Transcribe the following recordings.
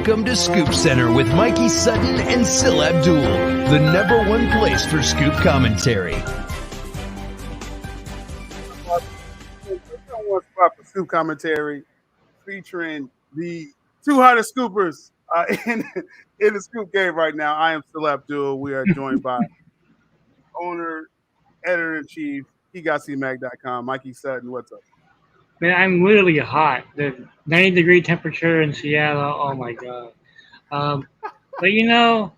Welcome to ScoopCenter with Mikey Sutton and Sil ABDUL, the number one place for Scoop commentary. One spot for Scoop commentary featuring the two hottest scoopers in the Scoop game right now. I am Sil ABDUL. We are joined by owner, editor-in-chief, HeGotCMag.com, Mikey Sutton. What's up? Man, I'm literally hot. The 90-degree temperature in Seattle. Oh my god. But you know,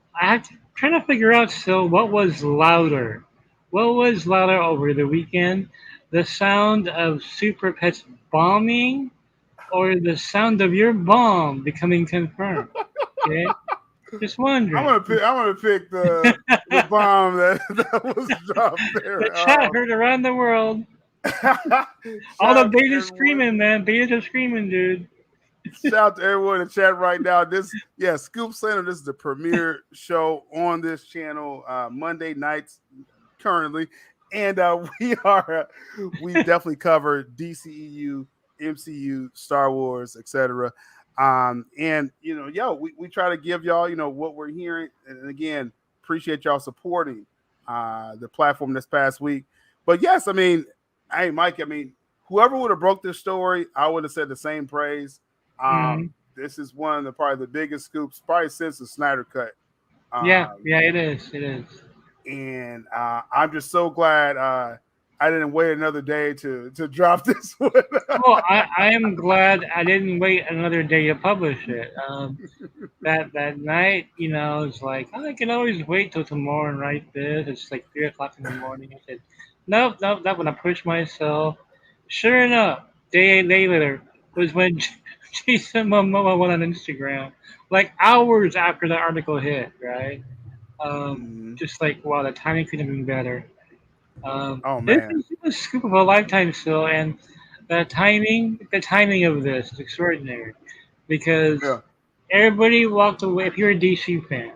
trying to figure out still what was louder. What was louder over the weekend? The sound of Super Pets bombing, or the sound of your bomb becoming confirmed? Okay, just wondering. I'm gonna pick the bomb that was dropped there. The chat heard around the world. All the betas screaming, man. Betas are screaming, dude. Shout out to everyone in the chat right now. ScoopCenter. This is the premiere show on this channel Monday nights currently, and we definitely cover DCEU, MCU, Star Wars, etc. And we try to give y'all what we're hearing, and again, appreciate y'all supporting the platform this past week. But yes, I mean, hey, Mike, whoever would have broke this story, I would have said the same praise. This is one of probably the biggest scoops, probably since the Snyder Cut. Yeah, it is. It is. And I'm just so glad I didn't wait another day to drop this one. Well, I am glad I didn't wait another day to publish it. That night, it's like, I can always wait till tomorrow and write this. It's like 3 o'clock in the morning. I said, nope, I'm going to push myself. Sure enough, day later was when Jason Momoa went on Instagram, like hours after the article hit, right? Just like, wow, the timing could have been better. Man, this is a scoop of a lifetime still, and the timing of this is extraordinary because everybody walked away. If you're a DC fan,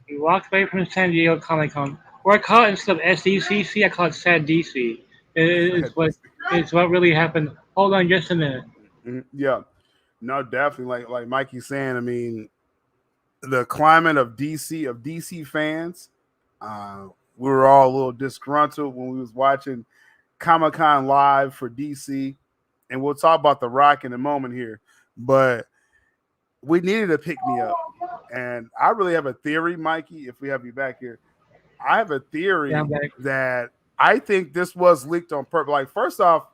you walked away from San Diego Comic Con, or I call it, instead of SDCC, I call it Sad DC. It's what really happened. Hold on just a minute. Yeah, no, definitely. Like Mikey's saying, I mean, the climate of DC fans, we were all a little disgruntled when we was watching Comic-Con live for DC, and we'll talk about The Rock in a moment here, but we needed to pick me up, and I really have a theory, Mikey, if we have you back here. I have a theory that I think this was leaked on purpose. Like, first off,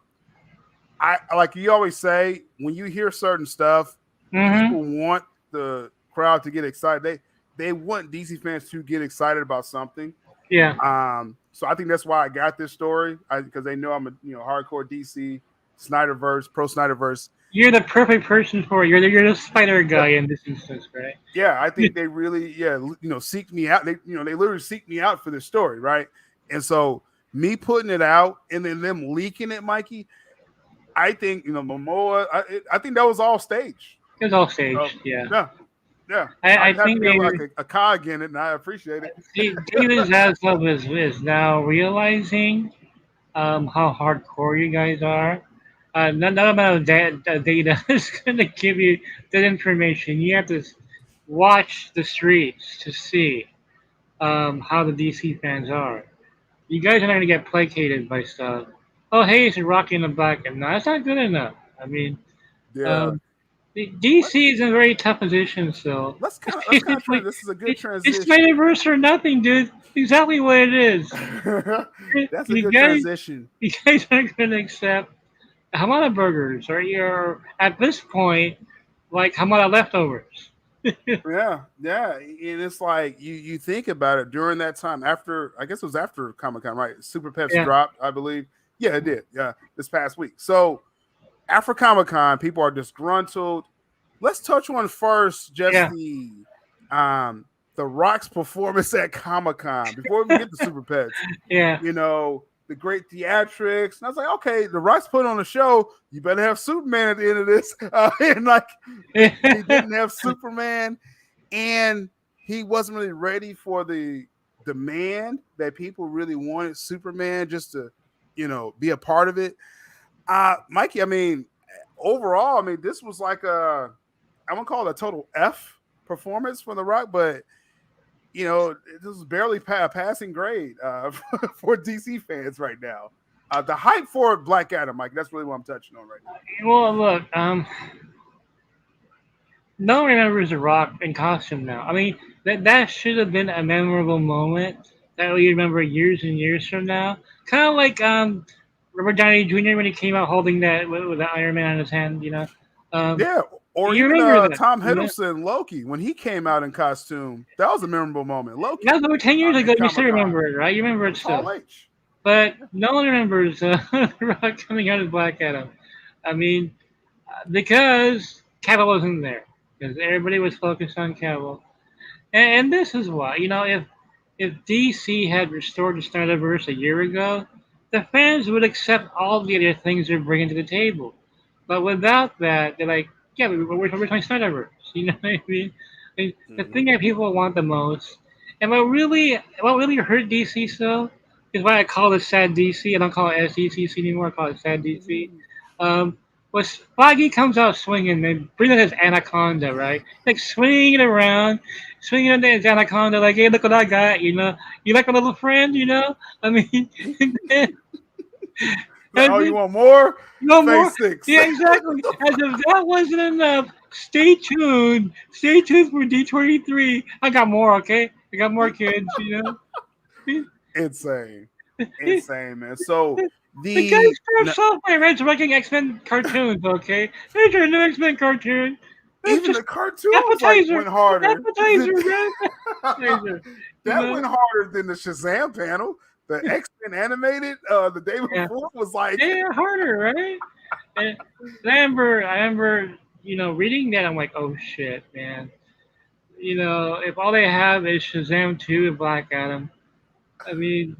like you always say, when you hear certain stuff, people want the crowd to get excited. They want DC fans to get excited about something. Yeah. So I think that's why I got this story, because they know I'm a hardcore DC Snyderverse, pro Snyderverse. You're the perfect person for it. You're the spider guy in this instance, right? Yeah, I think they really seek me out. They literally seek me out for this story, right? And so me putting it out and then them leaking it, Mikey, I think Momoa. I think that was all staged. It was all staged. Yeah. Yeah, I think they were like a cog in it, and I appreciate it. David Zaslav is now realizing how hardcore you guys are. None amount of data is going to give you that information. You have to watch the streets to see how the DC fans are. You guys are not going to get placated by stuff. Oh, hey, it's Rocky in the back, and that's not good enough. I mean, DC is in a very tough position, so let's kind of try. This is a good transition. It's Snyderverse or nothing, dude. Exactly what it is. That's a good transition. You guys aren't going to accept Hamada burgers, or you're at this point like Hamada leftovers. yeah, and it's like you think about it during that time after, I guess it was after Comic-Con, right? Super Pets dropped, I believe. Yeah, it did. Yeah, this past week. So after Comic-Con, people are disgruntled. Let's touch on first the Rock's performance at Comic-Con before we get to Super Pets. Yeah. The great theatrics. And I was like, okay, The Rock's put on a show. You better have Superman at the end of this. He didn't have Superman, and he wasn't really ready for the demand that people really wanted Superman just to, be a part of it. Mikey, overall, this was like I'm gonna call it a total F performance from The Rock, but this is barely a passing grade for DC fans right now. The hype for Black Adam, Mike, that's really what I'm touching on right now. Well, look, no one remembers The Rock in costume now. I mean, that should have been a memorable moment that we remember years and years from now. Kind of like Robert Downey Jr. when he came out holding that with the Iron Man on his hand, Yeah, or you even remember that, Tom Hiddleston, Loki, when he came out in costume, that was a memorable moment. Loki. That was over 10 years ago. You still Comic-Con. remember it, right? You remember it still. Paul H. But no one remembers The Rock coming out as Black Adam. I mean, because Cavill wasn't there. Because everybody was focused on Cavill. And this is why. If DC had restored the Snyderverse a year ago, the fans would accept all the other things they're bringing to the table. But without that, they're like, yeah, we're talking Snyderverse. You know what I mean? The thing that people want the most, and what really hurt DC so, is why I call it Sad DC. I don't call it SDCC anymore. I call it Sad DC. Was Foggy comes out swinging and brings out his anaconda, right? Like swinging around, swinging on his anaconda, like, hey, look what I got, You like a little friend, I mean, oh, you want more? You want more? 6. Yeah, exactly. As if that wasn't enough, stay tuned. Stay tuned for D23. I got more, okay? I got more kids, Insane, man. So the guy starts off by resurrecting X-Men cartoons, okay? There's your new X-Men cartoon. Even the cartoon went harder. Appetizer, That went harder than the Shazam panel. The X-Men animated the day before was like harder, right? And I remember, reading that, I'm like, oh shit, man. If all they have is Shazam 2 and Black Adam, I mean,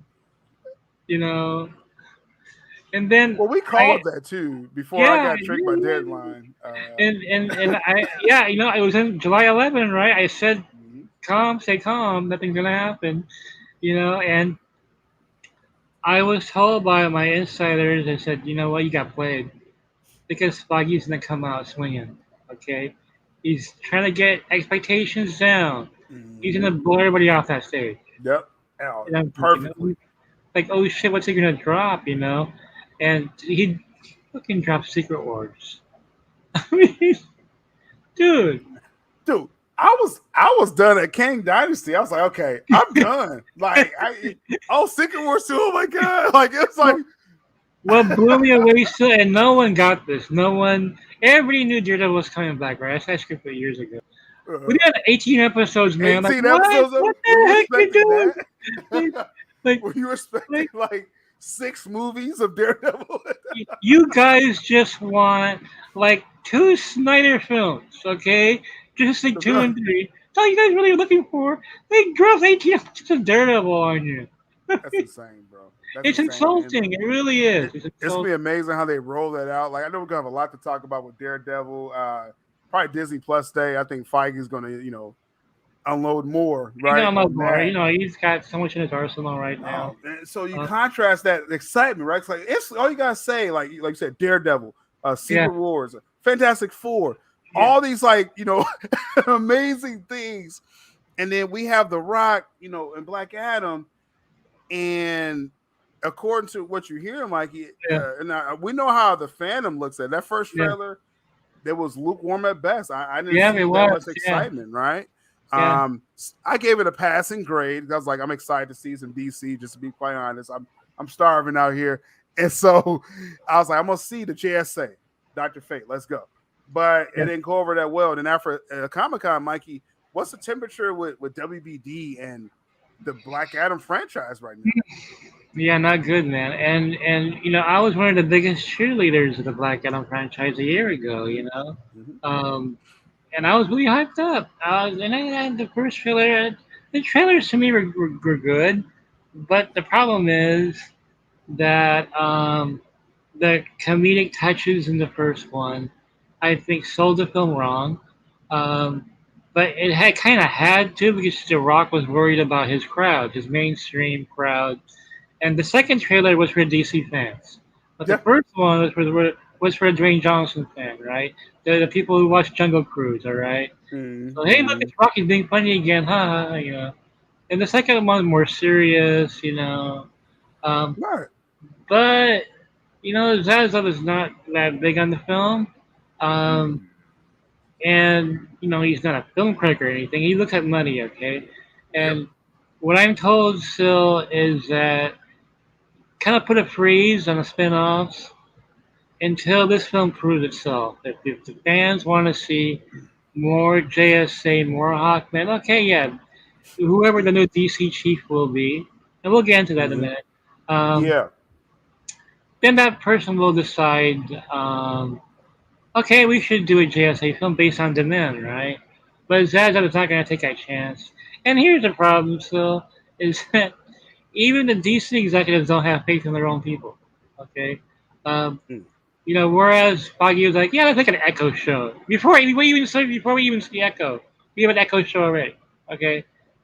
and then we called that too before I got tricked by Deadline. And I it was in July 11, right? I said, stay calm, nothing's gonna happen, and I was told by my insiders, they said, you know what, you got played. Because Foggy's going to come out swinging, okay? He's trying to get expectations down. He's going to blow everybody off that stage. Yep. Perfectly. Like, oh shit, what's he going to drop, And he fucking dropped Secret Wars. I mean, dude. I was done at Kang Dynasty. I was like, okay, I'm done. Like, Secret Wars 2, oh my God. Like, it's like. What blew me away still, and no one got this. Everybody knew Daredevil was coming back, right? I saw script years ago. We had 18 episodes, man. 18 episodes? What the heck you doing? Were you expecting, like 6 movies of Daredevil? You guys just want, 2 Snyder films, okay? Just 2 and 3. That's all you guys really are looking for. They dropped 18 episodes of Daredevil on you. That's insane, bro. It's insulting. It really is. It's gonna be amazing how they roll that out. Like, I know we're gonna have a lot to talk about with Daredevil. Probably Disney Plus Day. I think Feige's gonna, unload more. Right? He's got so much in his arsenal right now. So you contrast that excitement, right? It's all you gotta say, like you said, Daredevil, Secret Wars, Fantastic Four, all these amazing things, and then we have The Rock, and Black Adam, and according to what you're hearing, Mikey, we know how the fandom looks at that first trailer. That was lukewarm at best. I didn't see that much excitement, right? Yeah. I gave it a passing grade. I was like, I'm excited to see some DC. Just to be quite honest, I'm starving out here, and so I was like, I'm gonna see the JSA, Dr. Fate. Let's go. But it didn't go over that well. And then after Comic-Con, Mikey, what's the temperature with WBD and the Black Adam franchise right now? Yeah, not good, man. And I was one of the biggest cheerleaders of the Black Adam franchise a year ago, and I was really hyped up. And I had the first trailer. The trailers to me were good, but the problem is that the comedic touches in the first one, I think, sold the film wrong. But it had to, because The Rock was worried about his crowd, his mainstream crowd. And the second trailer was for DC fans. But the first one was for was for the Dwayne Johnson fan, right? The people who watch Jungle Cruise, all right. So hey, look, Mm-hmm. it's Rocky being funny again, ha ha, you know. And the second one more serious, you know. Um, Right. but you know, Zaslav is not that big on the film. Um, Mm. and you know, he's not a film critic or anything. He looks at money, okay. Yep. And what I'm told still is that kind of put a freeze on the spin-offs until this film proves itself. If the fans want to see more JSA, more Hawkman, okay, yeah, whoever the new DC chief will be, and we'll get into that in a Mm-hmm. minute. Um, Yeah. then that person will decide, okay, we should do a JSA film based on demand, right? But Zaza is not going to take that chance. And here's the problem, still, is that even the DC executives don't have faith in their own people. Okay, um, Mm. you know, whereas Foggy was like, yeah, let's make an Echo show before we even see Echo, we have an Echo show already. Okay,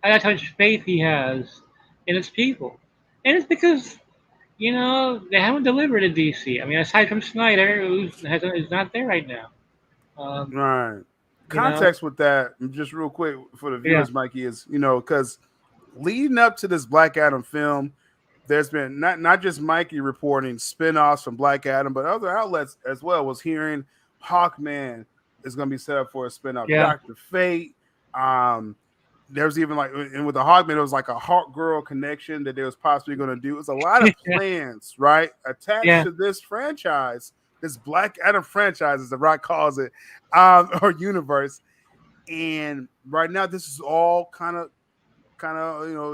and that's how much faith he has in his people, and it's because you know they haven't delivered at DC. I mean, aside from Snyder, is not there right now. Um, Right. you know, Context with that, just real quick for the yeah, viewers, Mikey, is because leading up to this Black Adam film, there's been not just Mikey reporting spin-offs from Black Adam, but other outlets as well was hearing Hawkman is going to be set up for a spin-off. yeah, Dr. Fate. There's even like, and with the Hawkman, it was like a Hawk Girl connection that they was possibly going to do. It was a lot of yeah, plans, right, attached yeah, to this franchise, this Black Adam franchise, as the Rock calls it, or universe. And right now, this is all kind of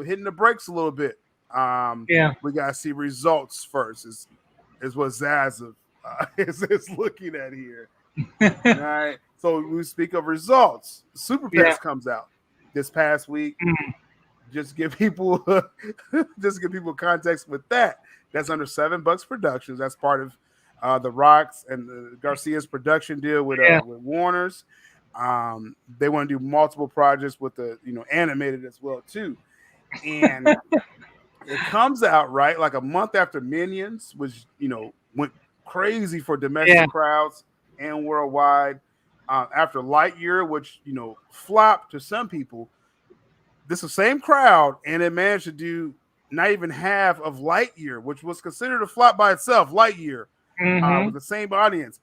hitting the brakes a little bit. yeah. We gotta see results first. Is what Zaza is looking at here. All right. So we speak of results. Super Yeah. Pets comes out this past week. Mm. Just give people just give people context with that. That's under $7 Productions. That's part of the Rocks and the Garcia's production deal Yeah. with Warner's. They want to do multiple projects with the animated as well too, and it comes out right like a month after Minions, which went crazy for Yeah. domestic crowds and worldwide. After Lightyear, which flopped to some people, this is the same crowd, and it managed to do not even half of Lightyear, which was considered a flop by itself. Lightyear, with Mm-hmm. the same audience.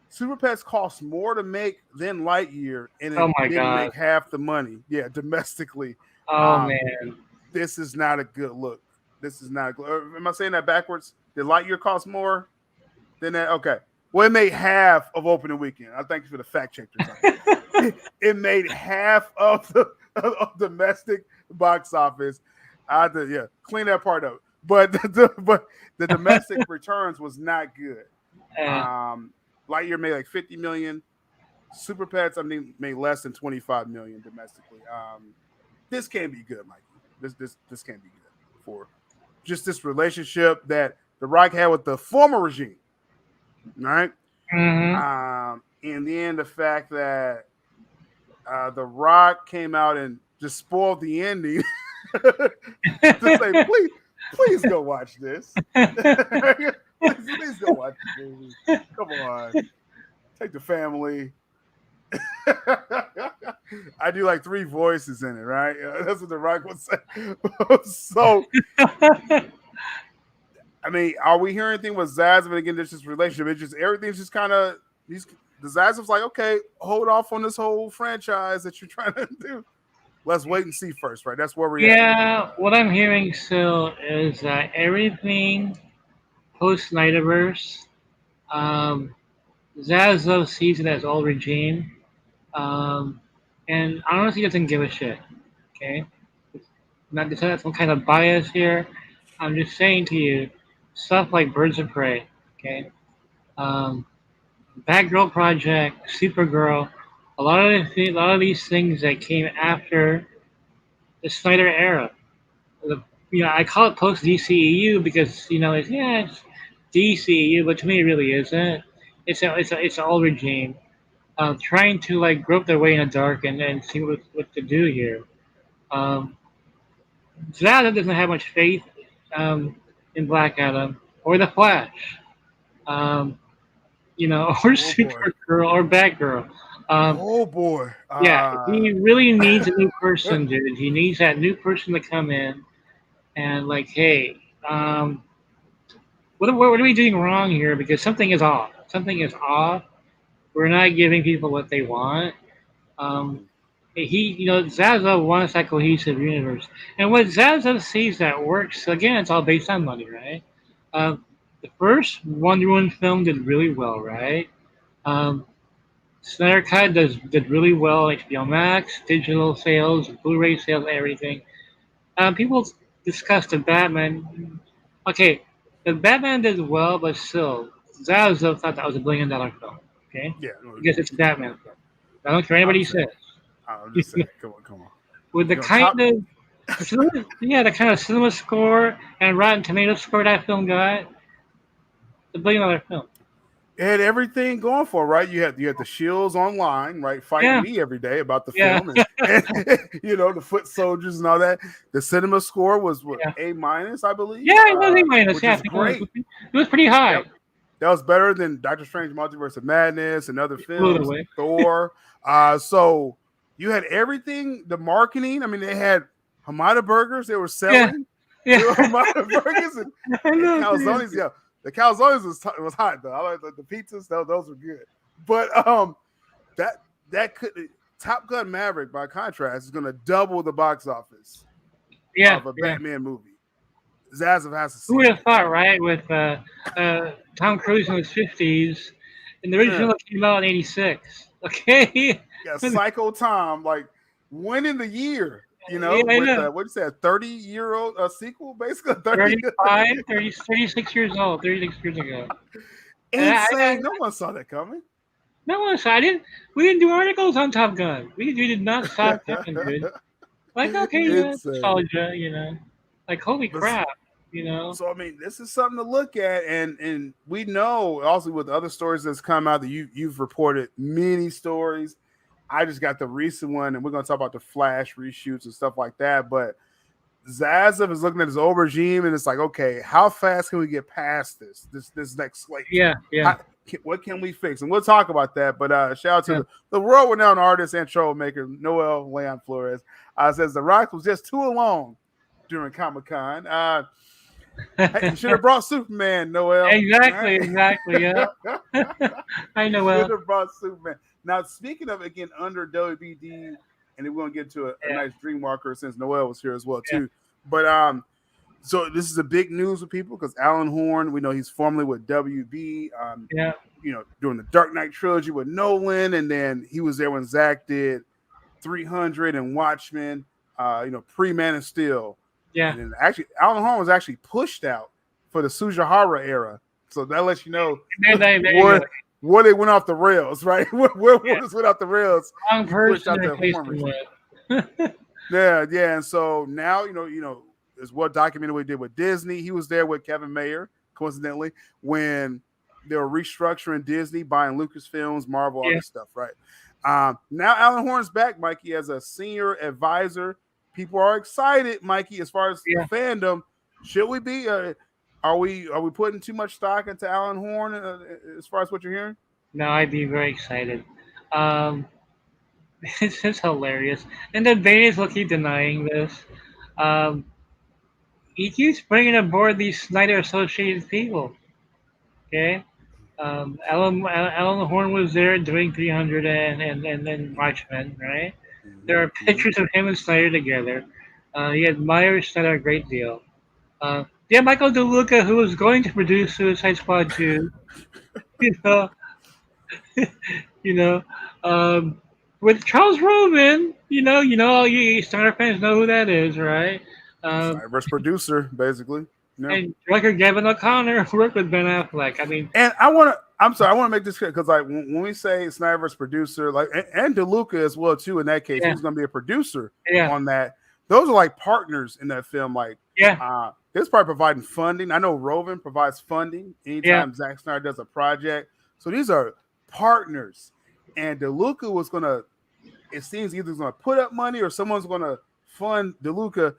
Super Pets cost more to make than Lightyear, and it Oh my didn't God. make half the money. Yeah, domestically. Oh Um, man. this is not a good look. This is not. Am I saying that backwards? Did Lightyear cost more than that? Okay. Well, it made half of opening weekend. I thank you for the fact check. It made half of the of domestic box office. I had to clean that part up. But the domestic returns was not good. Uh, Lightyear made like 50 million. Super Pets, I mean, made less than 25 million domestically. This can't be good, Mikey. This can't be good for just this relationship that The Rock had with the former regime. Right? mm-hmm. And then the fact that The Rock came out and just spoiled the ending to say, please go watch this. please go watch this movie. Come on. Take the family. I do like 3 voices in it, right? That's what The Rock would say. So, I mean, are we hearing anything with Zaz? And again, there's just relationship. It's just everything's just kind of the Zaz was like, okay, hold off on this whole franchise that you're trying to do. Let's wait and see first, right? That's where we're at. Yeah. What I'm hearing still is that everything post Snyderverse, Zazo sees it as old regime, um, and honestly doesn't give a shit. Okay. Not to say that's some kind of bias here. I'm just saying to you, stuff like Birds of Prey. Okay. Um, Batgirl Project, Supergirl, a lot of these things that came after the Snyder era. The, I call it post DCEU because it's DCEU, but to me it really isn't. It's an old regime trying to like grope their way in the dark and see what to do here. Um, Zada doesn't have much faith um, in Black Adam or the Flash. Um, or boy. Supergirl or Batgirl. Oh boy. Yeah, he really needs a new person, dude. He needs that new person to come in and like, hey, what are we doing wrong here? Because something is off. Something is off. We're not giving people what they want. Um, Zaza wants that cohesive universe, and what Zaza sees that works. Again, it's all based on money, right? Um, the first Wonder Woman film did really well, right? Um, Snyder Cut did really well on HBO Max, digital sales, Blu-ray sales, everything. People discussed the Batman. Okay, the Batman did well, but still, Zaza thought that was $1 billion film. Okay, Yeah. because it's a Batman film. I don't care what anybody says. I'm just saying. Come on. With the the kind of cinema score and Rotten Tomatoes score that film got, it's $1 billion film. It had everything going for it, right? You had the Shields online, right? Fighting me every day about the film, and the foot soldiers and all that. The cinema score was A-, I believe. Yeah, it was A-. Which Yeah, is great. It was pretty high. Yep. That was better than Doctor Strange Multiverse of Madness and other films, Thor. So you had everything, the marketing. I mean, they had Hamada burgers they were selling. Yeah. Hamada burgers and calzones. Yeah, the calzones was hot though. I like the pizzas; those were good. But that could Top Gun Maverick, by contrast, is going to double the box office of a Batman movie. Zaza has to see. Who would have thought, right? With Tom Cruise in his 50s, and the original came out in '86. Okay. Yeah, Psycho Tom, like winning the year. With what you said, 30-year-old sequel, basically 36 years old, 36 years ago. Insane! No one saw that coming. No one saw. We didn't do articles on Top Gun. We did not saw it coming, dude. Like, okay, nostalgia, like holy crap, So I mean, this is something to look at, and we know also with other stories that's come out that you've reported many stories. I just got the recent one, and we're going to talk about the Flash reshoots and stuff like that. But Zaza is looking at his old regime, and it's like, okay, how fast can we get past this next slate? Yeah. What can we fix? And we'll talk about that. But shout out to the world-renowned artist and troublemaker, Noel Leon Flores. Says The Rock was just too alone during Comic-Con. Hey, you should have brought Superman, Noel. Exactly, yeah. I know. Should have brought Superman. Now, speaking of, again, under WBD, and then we're going to get to a nice DreamWalker since Noel was here as well, too. But so this is a big news with people because Alan Horn, we know he's formerly with WB, doing the Dark Knight trilogy with Nolan, and then he was there when Zach did 300 and Watchmen, pre-Man of Steel. Yeah. And actually, Alan Horn was actually pushed out for the Sujihara era. So that lets you know where they went off the rails, right? Where this went off the rails. Wrong person. Yeah. And so now, is what documented we did with Disney. He was there with Kevin Mayer, coincidentally, when they were restructuring Disney, buying Lucasfilms, Marvel, all this stuff, right? Now Alan Horn's back, Mikey, as a senior advisor. People are excited, Mikey, as far as the fandom. Should we be? Are we putting too much stock into Alan Horn as far as what you're hearing? No, I'd be very excited. It's just hilarious. And the Bays will keep denying this. He keeps bringing aboard these Snyder Associated people. Okay? Alan Horn was there doing 300 and then Watchmen, right? There are pictures of him and Snyder together. He admires Snyder a great deal. Michael DeLuca, who was going to produce Suicide Squad 2, with Charles Roman, you Snyder fans know who that is, right? Snyder's producer, basically. No. And director Gavin O'Connor worked with Ben Affleck. I mean, and I want to make this clear because, like, when we say Snyder's producer, like, and DeLuca as well too. In that case, he's going to be a producer on that. Those are like partners in that film. Like, this probably providing funding. I know Roven provides funding anytime Zack Snyder does a project. So these are partners, and DeLuca was going to. It seems either going to put up money or someone's going to fund DeLuca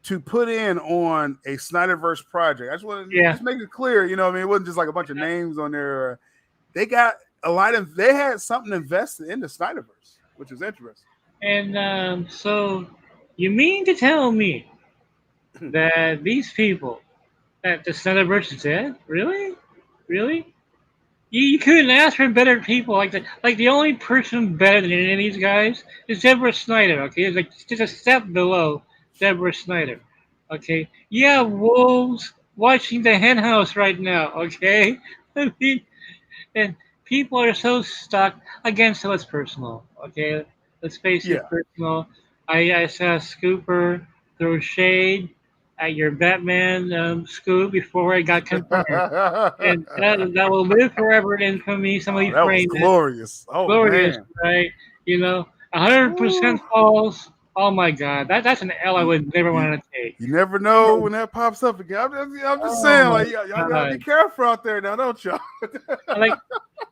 to put in on a Snyderverse project. I just want to just make it clear, it wasn't just like a bunch of names on there. they got a lot of they had something invested in the Snyderverse, which is interesting. And so you mean to tell me that these people, that the Snyderverse is dead? Really? Really? You couldn't ask for better people. Like the only person better than any of these guys is Deborah Snyder. Okay, it's like just a step below Deborah Snyder. Okay, yeah, wolves watching the hen house right now. Okay, I mean, and people are so stuck. Again, so it's personal. Okay, let's face it, Yeah. it's personal. I saw Scooper throw shade at your Batman Scoop before it got confirmed, and that will live forever in infamy. Oh, Somebody that was framed it. glorious. Oh Glorious, man. right? 100% Ooh. false. Oh my God, that's an L I You, would never you want to take. you never know when that pops up again. I'm just Oh saying, my like y'all gotta be God. careful out there now, don't y'all? like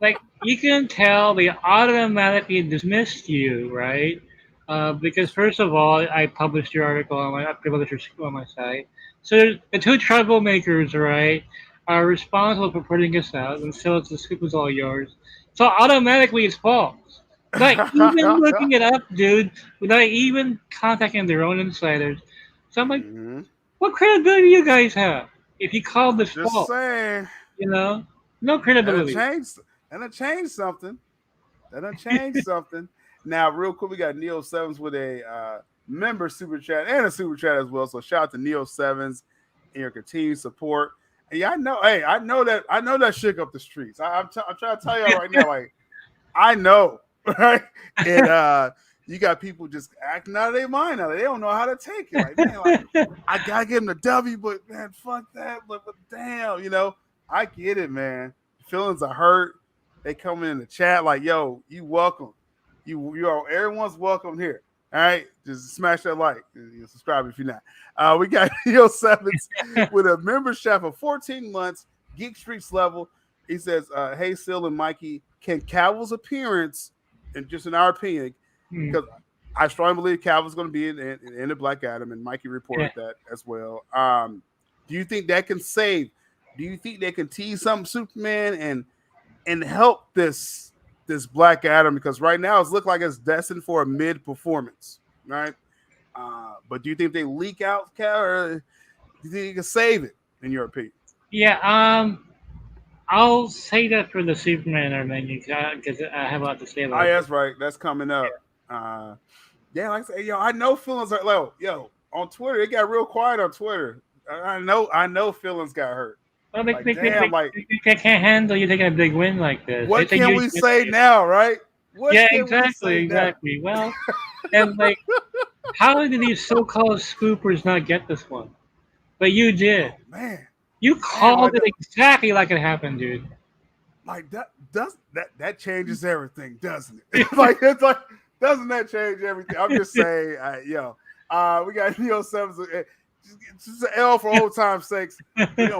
like you can tell they automatically dismissed you, right? Because first of all, I published your article on my I published your scoop on my site. So the two troublemakers, right, are responsible for putting us out, and so the scoop is all yours. So automatically it's false. Not even looking it up, dude. Without even contacting their own insiders. So I'm like, Mhm. what credibility do you guys have if you call I'm this just false? saying. You know, no That'll credibility. change. That'll change something. That'll change something. Now, real quick, we got Neo Sevens with a member super chat and a super chat as well. So shout out to Neo Sevens and your continued support. And yeah, I know. Hey, I know that shook up the streets. I'm trying to tell y'all right now. Like I know, right? And you got people just acting out of their mind now. They don't know how to take it. Like man, like I gotta give them the W, but man, fuck that. But damn, I get it, man. Feelings are hurt. They come in the chat like, "Yo, you welcome. You are everyone's welcome here." All right, just smash that like, subscribe if you're not. We got Neo Sevens with a membership of 14 months, Geek Streets level. He says, "Hey, Sil and Mikey, can Cavill's appearance, and just in our opinion, Hmm. because I strongly believe Cavill's going to be in the Black Adam, and Mikey reported that as well. Do you think that can save? Do you think they can tease something Superman and help this Black Adam? Because right now it's looked like it's destined for a mid performance, right? But do you think they leak out Cav, or do you think you can save it? In your opinion? Yeah, I'll say that for the Superman menu because I have a lot to say Oh, about yeah, it. that's right. That's coming up. Yeah, like I say, I know feelings are low. Yo, on Twitter, it got real quiet on Twitter. I know feelings got hurt. Well, Like, damn, like they can't handle you taking a big win like this. what It's a can huge we say mistake. now, right? What Yeah, can we exactly, say now? exactly. Well, and like, how did these so-called scoopers not get this one? But you did. Oh man, You man, called it exactly like it happened, dude. like that changes everything, doesn't it? Like it's like doesn't that change everything? I'm just saying, we got Neo Sevens. Just an L for old time's sakes.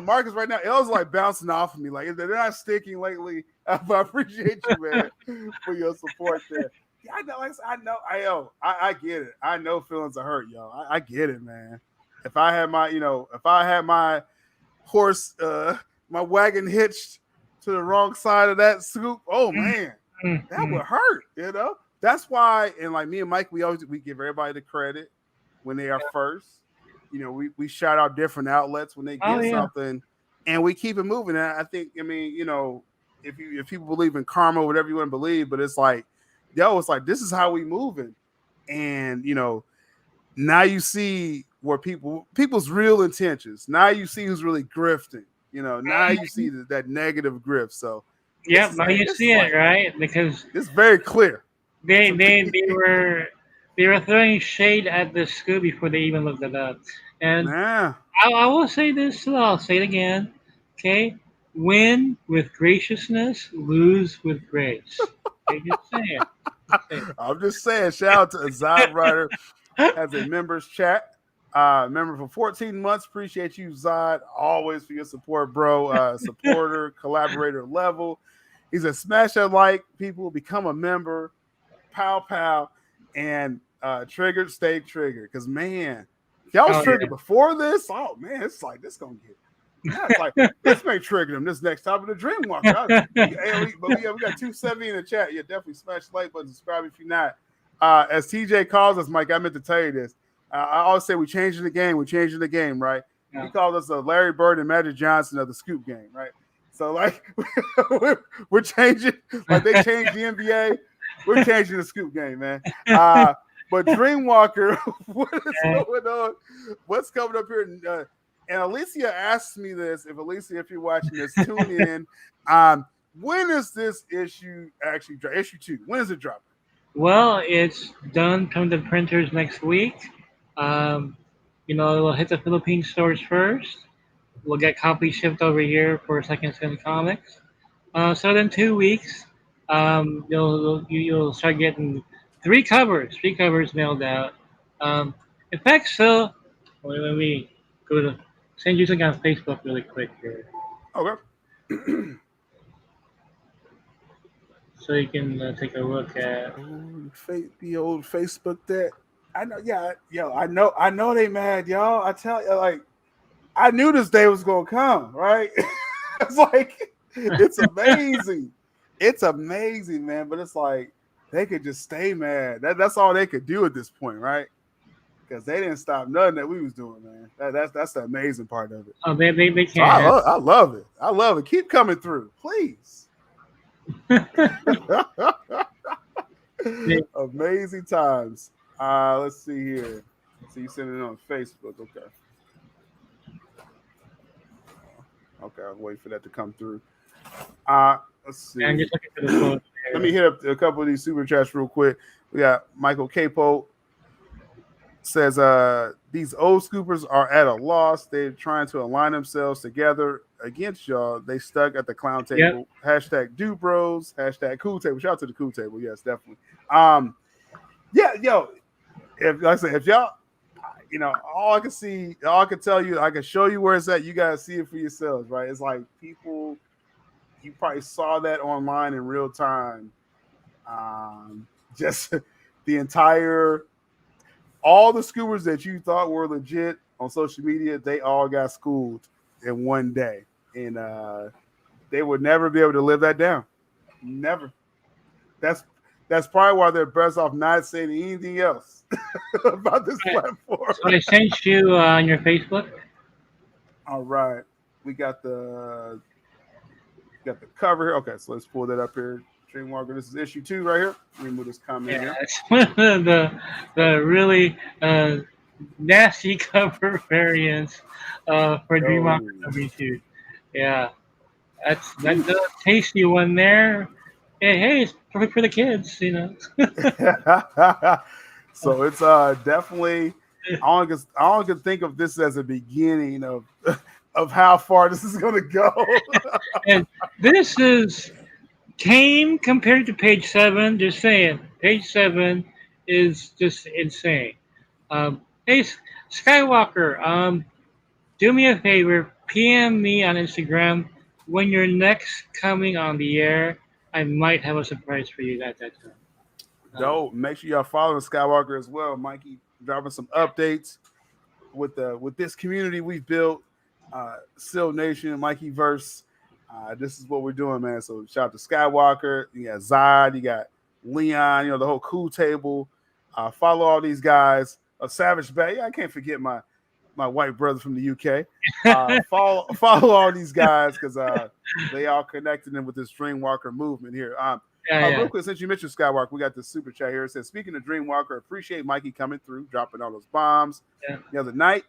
Marcus right now, L's like bouncing off of me. Like they're not sticking lately. But I appreciate you, man, for your support there. Yeah, I know. I get it. I know feelings are hurt, yo. I get it, man. If I had my horse, my wagon hitched to the wrong side of that scoop, oh man, that would hurt. That's why. And like me and Mike, we give everybody the credit when they are first. We shout out different outlets when they get something, and we keep it moving. And I think, if people believe in karma, whatever you want to believe, but it's like, it's like this is how we moving, and now you see where people's real intentions. Now you see who's really grifting. Now you see that negative grift. So Yep, now you see it, right? Because it's very clear. they were throwing shade at the scoop before they even looked it up. And Nah. I will say this, so I'll say it again. Okay? Win with graciousness, lose with grace. Okay, just saying. I'm just saying, shout out to Azad Ryder as a members chat. Member for 14 months. Appreciate you, Zod, always for your support, bro. Supporter, collaborator level. He's a smash that like. People become a member. Pow, pow. And triggered, stay triggered. Because, man, y'all was triggered before this. Oh, man, it's like this going to get Now it's like, this may trigger them this next time in the Dreamwalker. We got 270 in the chat. Yeah, definitely smash the like button, subscribe if you're not. As TJ calls us, Mike, I meant to tell you this. I always say we're changing the game, right? Yeah. He called us Larry Bird and Magic Johnson of the Scoop game, right? So, like, we're changing, like they changed the NBA. We're changing the Scoop game, man. But Dreamwalker, what is going on? What's coming up here? And Alicia asked me this. If you're watching this, tune in. When is this issue actually drop? Issue 2. When is it dropping? Well, it's done from the printers next week. It'll hit the Philippine stores first. We'll get copies shipped over here for Second Skin Comics. So in 2 weeks, you'll start getting 3 covers mailed out. In fact, so let me go to send you something on Facebook really quick here. Okay. So you can take a look at the old Facebook that I know. Yeah, yo, I know they mad, y'all. I tell you, like, I knew this day was gonna come, right? It's like, it's amazing. It's amazing, man. But it's like they could just stay mad. That's all they could do at this point, right? Because they didn't stop nothing that we was doing, man. That's the amazing part of it. Oh, they can't. So I love it. I love it. Keep coming through, please. Amazing times. Let's see here. So you send it on Facebook, okay? Okay, I'll wait for that to come through. Let's see. I'm just looking for the phone. Let me hit up a couple of these super chats real quick. We got Michael Capo says, these old scoopers are at a loss. They're trying to align themselves together against y'all. They stuck at the clown table. Yep. Hashtag do bros. Hashtag cool table. Shout out to the cool table. Yes, definitely. Yeah, yo, if y'all, all I can tell you, I can show you where it's at. You guys see it for yourselves, right? It's like people, you probably saw that online in real time. Just the entire, all the scoopers that you thought were legit on social media, they all got schooled in one day. And they would never be able to live that down. Never. That's probably why they're best off not saying anything else about this platform. So I sent you on your Facebook. All right. We got the cover here. Okay, so let's pull that up here. Dreamwalker, this is issue 2 right here. Let me move this comment here. It's one of the really nasty cover variants for Dreamwalker W2. Yeah, that's a tasty one there. Hey, it's perfect for the kids, So it's definitely. I only can think of this as a beginning of how far this is going to go. And this came compared to page 7. Just saying, page 7 is just insane. Hey, Skywalker, do me a favor. PM me on Instagram when you're next coming on the air. I might have a surprise for you at that time. Dope. Make sure y'all following Skywalker as well. Mikey dropping some updates with this community we've built. Still Nation, Mikey Verse. This is what we're doing, man. So shout out to Skywalker. You got Zod, you got Leon, the whole cool table. Follow all these guys. Savage Bay. I can't forget my white brother from the UK. Follow all these guys because they all connected in with this Dreamwalker movement here. Real quick, since you mentioned Skywalker, we got this super chat here. It says, speaking of Dreamwalker, appreciate Mikey coming through, dropping all those bombs the other night.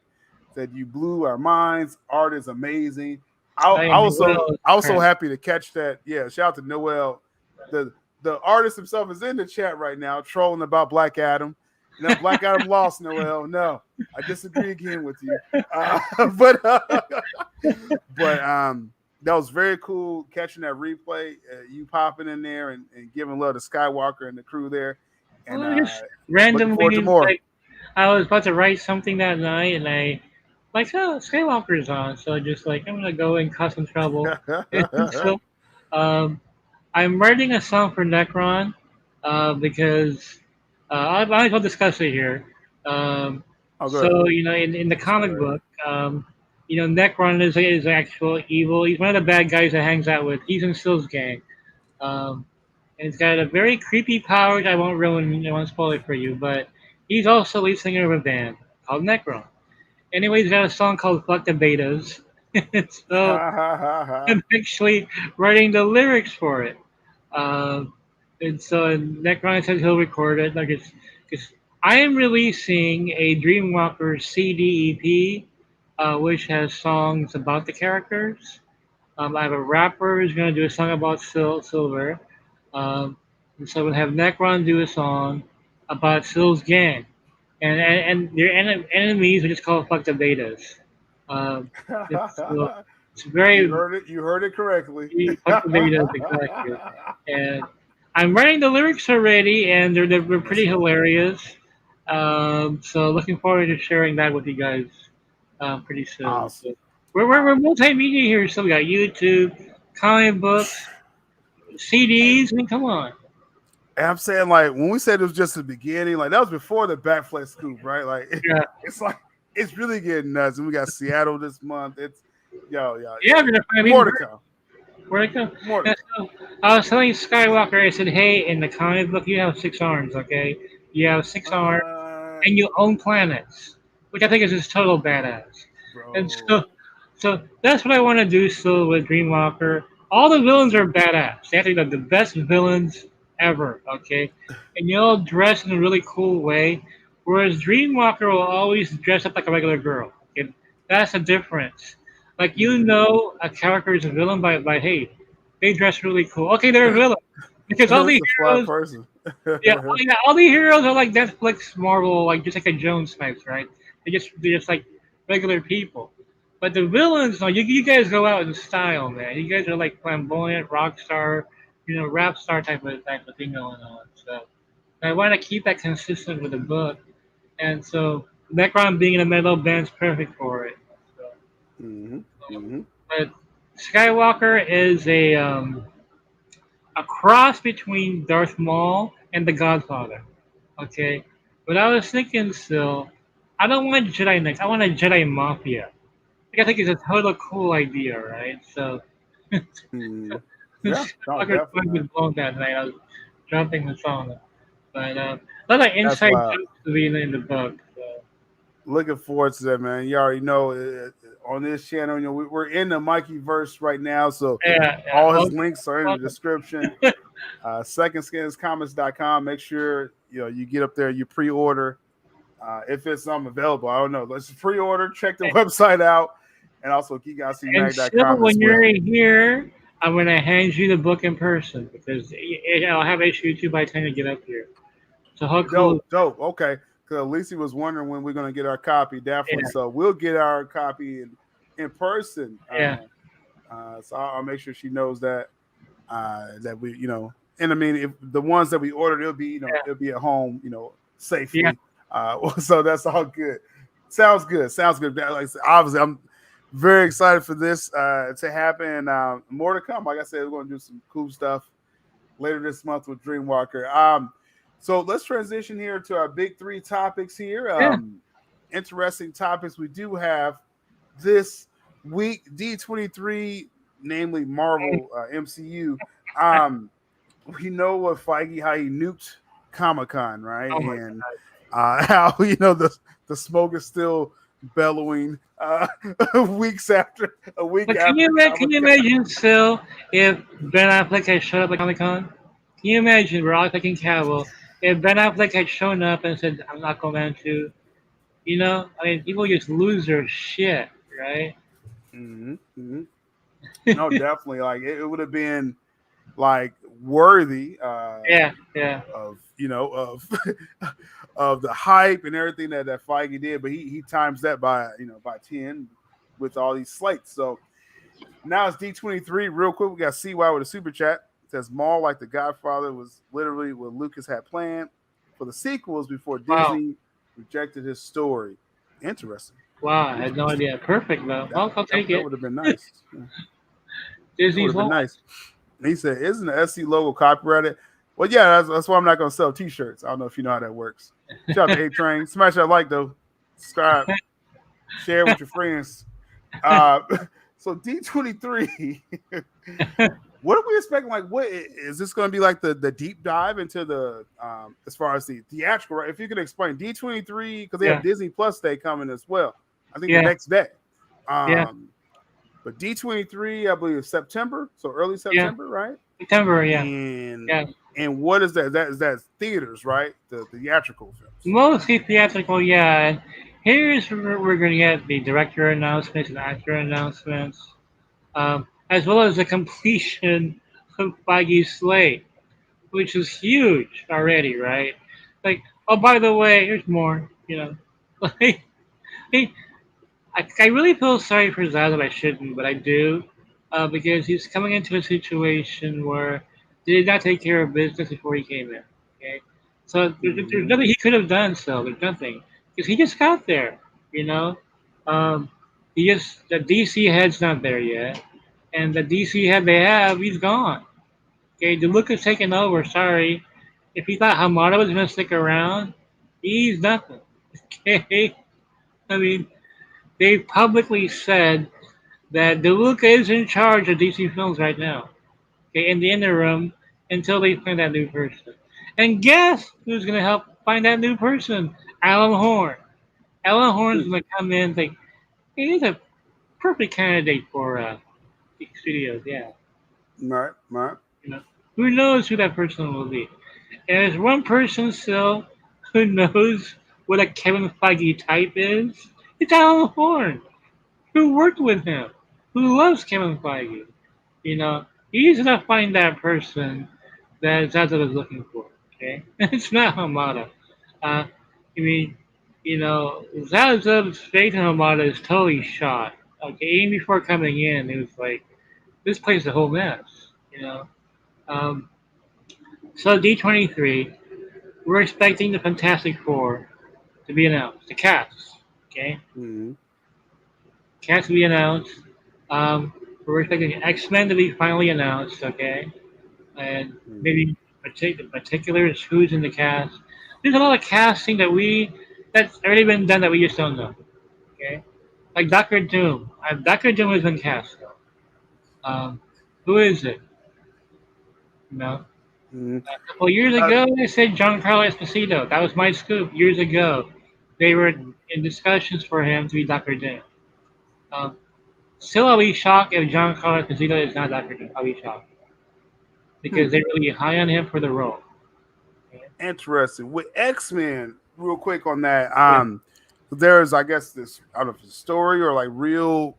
Said you blew our minds. Art is amazing. I was so happy to catch that. Yeah, shout out to Noel. The artist himself is in the chat right now, trolling about Black Adam. Black Adam lost, Noel. No, I disagree again with you. But that was very cool catching that replay. You popping in there and giving love to Skywalker and the crew there. And randomly, like, I was about to write something that night, and I Skywalker's on, so just like I'm gonna go and cause some trouble. So, I'm writing a song for Necron because I might as well discuss it here. So in the comic book, Necron is actual evil. He's one of the bad guys that hangs out with. He's in Sill's gang. And he's got a very creepy power. I won't ruin. I won't spoil it for you, but he's also lead singer of a band called Necron. Anyway, he's got a song called "Fuck the Betas," so I'm actually writing the lyrics for it. Um, and so Necron says he'll record it. Like it's I am releasing a Dreamwalker CD EP, which has songs about the characters. I have a rapper who's going to do a song about Silver. And so we'll have Necron do a song about Sill's gang. And their enemies are just called Fuck the Betas. It's very. You heard it correctly. Fuck the Betas, exactly. And I'm writing the lyrics already, and they're pretty hilarious. So looking forward to sharing that with you guys pretty soon. Awesome. So we're multimedia here, so we got YouTube, comic books, CDs. I mean, come on. And I'm saying, like, when we said it was just the beginning, like that was before the Batfleck scoop, right? Like, Yeah. it's really getting nuts. And we got Seattle this month. It's Yeah, we're gonna find more to come. Where'd it come? More to Yeah, so I was telling Skywalker, I said, hey, in the comic book, you have 6 arms, okay? You have 6 arms, and you own planets, which I think is just total badass. bro. And so that's what I want to do still with Dreamwalker. All the villains are badass. They have to be the best villains ever, okay? And you all dress in a really cool way, whereas Dreamwalker will always dress up like a regular girl. Okay? That's the difference. Like, a character is a villain by hey, they dress really cool. Okay, they're a villain. Because all the heroes, all the heroes are like Netflix, Marvel, like just like a Jones types, right? They're just like regular people. But the villains, no, you guys go out in style, man. You guys are like flamboyant, rock star, rap star type of thing going on. So I want to keep that consistent with the book, and so Necron being in a metal band's perfect for it. So, But Skywalker is a cross between Darth Maul and the Godfather. Okay, but I was thinking still, I don't want Jedi Knights. I want a Jedi Mafia. I think it's a total cool idea, right? So. Yeah, I was blown that night. I was jumping the song, but a lot of inside jokes to be in the book. So. Looking forward to that, man. You already know on this channel, we're in the Mikey verse right now, so all his links are in the description. SecondSkinsComics.com. Make sure you get up there, you pre-order. If it's available, I don't know. Let's pre-order. Check the website out, and also GeekOutSeeMag.com. When you're here, I'm going to hand you the book in person because I'll have issue 2 by 10 to get up here. So how cool. Dope. Okay. Because Lisa was wondering when we're going to get our copy. Definitely. Yeah. So we'll get our copy in person. So I'll make sure she knows that we, and I mean, if the ones that we ordered, it'll be, it'll be at home, safely. Yeah. So that's all good. Sounds good. Like, obviously, I'm very excited for this to happen. More to come. Like I said, we're going to do some cool stuff later this month with Dreamwalker. So let's transition here to our big 3 topics here. Interesting topics we do have this week. D23, namely Marvel MCU. We know what Feige, how he nuked Comic-Con, right? And how the smoke is still bellowing weeks after a week. But can you imagine still if Ben Affleck had showed up at Comic-Con? Can you imagine we're all thinking Cavill if Ben Affleck had shown up and said, "I'm not going to," I mean, people just lose their shit, right? No, definitely. Like it would have been like worthy. Of of the hype and everything that Feige did, but he times that by 10 with all these slates. So now it's D23. Real quick, we got CY with a super chat. It says Maul, like the Godfather, was literally what Lucas had planned for the sequels before Disney rejected his story. Interesting. Wow, I had no idea. Perfect though. I'll take it. That would have been nice. Disney's would have been nice. And he said, "Isn't the SC logo copyrighted?" Well, yeah, that's why I'm not going to sell T-shirts. I don't know if you know how that works. Shout out to A-Train. Smash that like, though. Subscribe. Share with your friends. So D23, what are we expecting? Like, what is this going to be like the deep dive into the as far as the theatrical? Right? If you could explain D23 because they have Disney Plus Day coming as well. I think the next day. But D23, I believe, is September, so early September, right? September, And what is that? Is that theaters, right? The theatrical films. Mostly theatrical, yeah. And here's where we're going to get the director announcements and actor announcements, as well as the completion of Feige's slate, which is huge already, right? Like, oh, by the way, here's more, you know. Like, I really feel sorry for Zaz, but I shouldn't, but I do, because he's coming into a situation where he did not take care of business before he came in. Okay, so there's nothing he could have done. So there's nothing because he just got there. You know, um, the DC head's not there yet, and the DC head they have, he's gone. Okay, DeLuca's taken over. Sorry, if he thought Hamada was gonna stick around, he's nothing. Okay, I mean they publicly said that DeLuca is in charge of DC Films right now. Okay, in the interim until they find that new person. And guess who's gonna help find that new person? Alan Horn. Alan Horn's gonna come in and think he's a perfect candidate for studios. Yeah. Right. You know, who knows who that person will be? And there's one person still who knows what a Kevin Feige type is. It's Alan Horn, who worked with him, who loves Kevin Feige. You know, he's gonna find that person that Zaza was looking for. Okay, it's not Hamada. I mean, you know, Zaza's faith in Hamada is totally shot. Okay, even before coming in, it was like this place is a whole mess. You know, um, so D23, we're expecting the Fantastic Four to be announced. The cast, okay, cast to be announced. We're expecting X-Men to be finally announced, okay? And maybe particulars who's in the cast. There's a lot of casting that's already been done that we just don't know, okay? Like Doctor Doom. Doctor Doom has been cast though. Who is it? You know, a couple years ago they said Giancarlo Esposito. That was my scoop years ago. They were in discussions for him to be Doctor Doom. Still, I'll be shocked if Giancarlo Esposito is not Doctor Doom. I'll be shocked because they're really high on him for the role. Interesting. With X-Men, real quick on that, there's, I guess, this, I don't know if it's a story or like real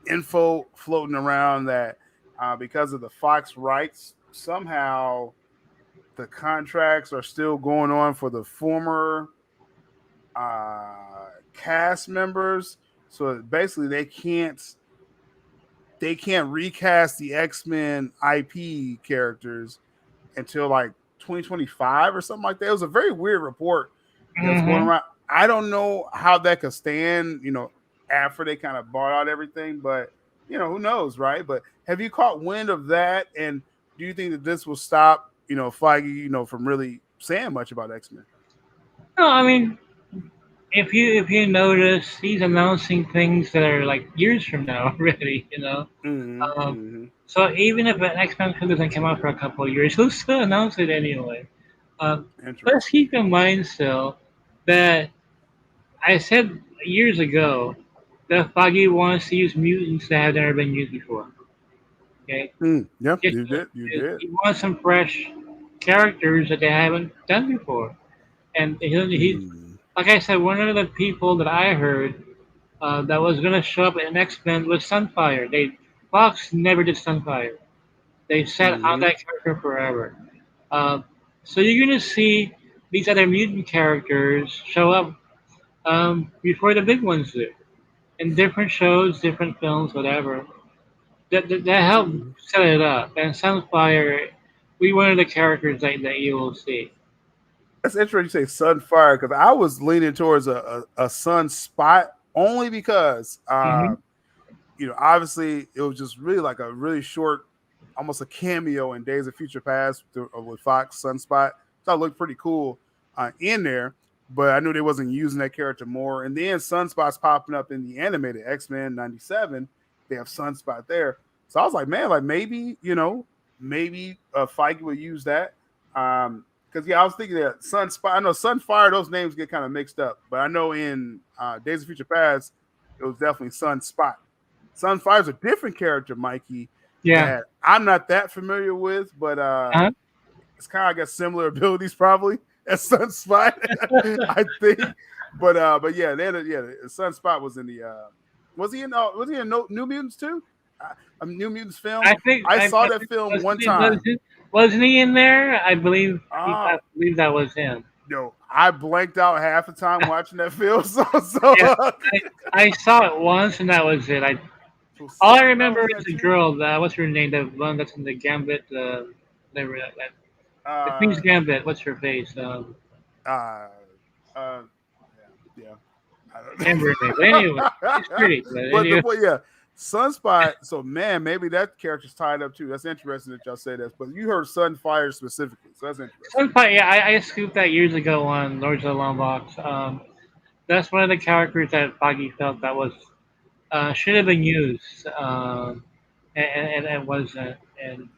info floating around that because of the Fox rights, somehow the contracts are still going on for the former cast members. So basically they can't recast the X-Men IP characters until like 2025 or something like that. It was a very weird report that's going around. I don't know how that could stand, you know, after they kind of bought out everything, but you know, who knows, right? But have you caught wind of that? And do you think that this will stop, you know, Feige, you know, from really saying much about X-Men? No, I mean, if you notice, he's announcing things that are like years from now already, you know. So even if an X-Men film doesn't come out for a couple of years, he'll still announce it anyway. Let's keep in mind still that I said years ago that Feige wants to use mutants that have never been used before. Okay. Yep, you did. He wants some fresh characters that they haven't done before, and he's like I said, one of the people that I heard that was going to show up in X-Men was Sunfire. Fox never did Sunfire. They sat on that character forever. So you're going to see these other mutant characters show up before the big ones do, in different shows, different films, whatever. That helped set it up. And Sunfire, we one of the characters that you will see. That's interesting you say Sunfire because I was leaning towards a Sunspot only because you know, obviously it was just really like a really short, almost a cameo in Days of Future Past with Fox Sunspot. So it looked pretty cool in there. but I knew they wasn't using that character more. And then Sunspot's popping up in the animated X-Men 97. They have Sunspot there. So I was like, man, like maybe, maybe Feige will use that. Because, I was thinking that Sunspot, I know Sunfire, those names get kind of mixed up. But I know in Days of Future Past, it was definitely Sunspot. Sunfire's a different character, Mikey, that I'm not that familiar with, but it's kind of, I guess, similar abilities probably as Sunspot, I think. But yeah, Sunspot was in the was he in New Mutants too? New Mutants film. I saw that film one time. Wasn't he in there? I believe that was him. No, I blanked out half the time watching that film. So yeah, I saw it once and that was it. All I remember is the girl. What's her name? The one that's in the Gambit. The Queen's Gambit. What's her face? Yeah. I don't remember her name. But anyway, she's pretty. Yeah, Sunspot. So man, maybe that character's tied up too. That's interesting that y'all say that. But you heard Sunfire specifically, so that's interesting. Sunfire. Yeah, I scooped that years ago on Lords of the Long Box. That's one of the characters that Foggy felt that was should have been used, and wasn't. And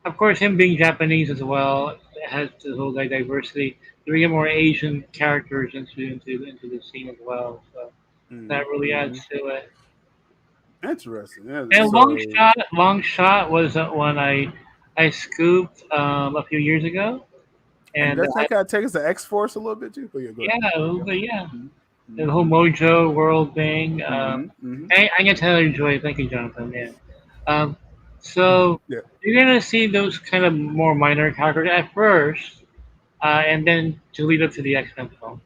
of course, him being Japanese as well has the whole diversity. We get more Asian characters into the scene as well, so that really adds to it. Interesting. Yeah, and Long Shot was one I scooped a few years ago, and does that kind of take us to X-Force a little bit too? Yeah, a little bit, yeah. The whole Mojo world thing. I'm gonna tell you, Joy. Thank you, Jonathan. Yeah. So you're gonna see those kind of more minor characters at first, and then to lead up to the X-Men film.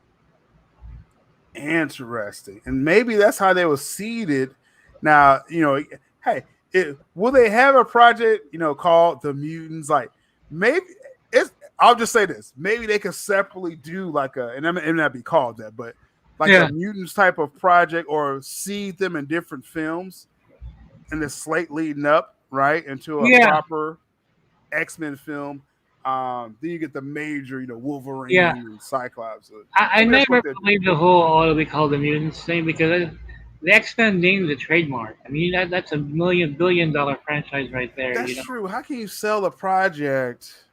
Interesting, and maybe that's how they were seeded. Now, hey, will they have a project, called The Mutants? Like, maybe I'll just say this: maybe they could separately do like it may not be called that, but like a Mutants type of project, or seed them in different films, and the slate leading up right into a proper X-Men film. Then you get the major, Wolverine and Cyclops. I never believed the whole it'll be called The Mutants thing, because the X-Men name is a trademark. I mean, that's a billion-dollar franchise right there. That's true. How can you sell a project,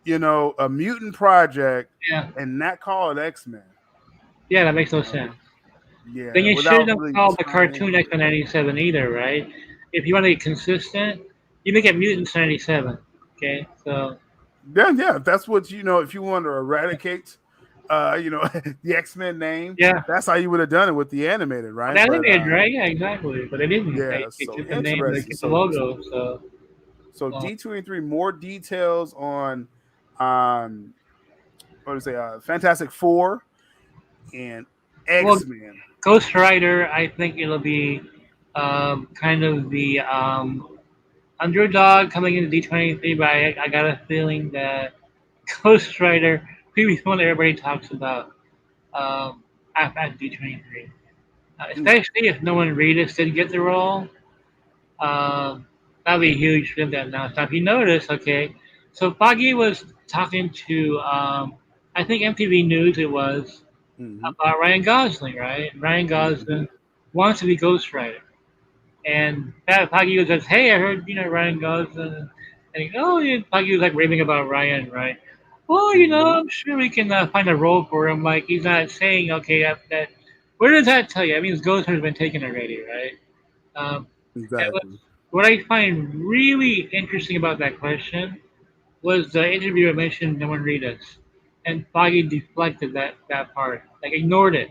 a mutant project, and not call it X-Men? Yeah, that makes no sense. Yeah. Then you shouldn't have called the cartoon X-Men 97 either, right? If you want to be consistent, you make it Mutants 97. Okay, so. Yeah, that's what if you want to eradicate the X-Men name, that's how you would have done it with the animated, right? Right? Yeah, exactly. But they didn't. Yeah, they took the name, they took the logo. So D23, more details on Fantastic Four and X-Men. Well, Ghost Rider, I think it'll be kind of the underdog coming into D23, but I got a feeling that Ghost Rider previous one everybody talks about after D23. Especially if no one Reedus did get the role. That'd be huge for them to announce. Now, if you notice, so Foggy was talking to, I think MTV News it was, about Ryan Gosling, right? Ryan Gosling wants to be Ghost Rider. And Foggy was like, hey, I heard, Ryan Gosling. And Foggy was like raving about Ryan, right? Well, I'm sure we can find a role for him. Like, he's not saying, that. Where does that tell you? I mean, his ghost has been taken already, right? Exactly. What I find really interesting about that question was the interviewer mentioned no one read us, and Foggy deflected that part, like ignored it,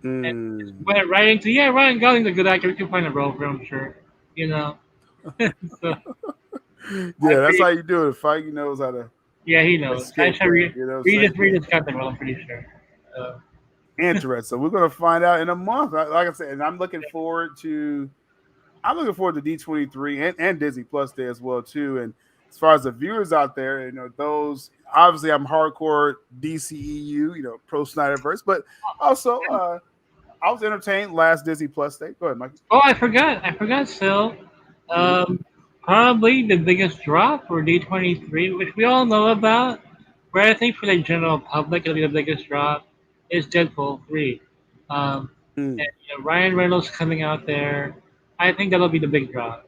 and went right into Ryan Gosling's a good actor. We can find a role for him, sure. So, that's how you do it. Foggy knows how to. Yeah, he knows. Reedus got the role, I'm pretty sure. Interesting. We're going to find out in a month. Like I said, and I'm looking forward to D23 and Disney Plus Day as well too. And as far as the viewers out there, those obviously I'm hardcore DCEU, pro Snyderverse, but also I was entertained last Disney Plus Day. Go ahead, Mike. Oh, I forgot, Phil. Probably the biggest drop for D23, which we all know about, but I think for the general public, it'll be the biggest drop. is Deadpool 3. Mm. And Ryan Reynolds coming out there. I think that'll be the big draw,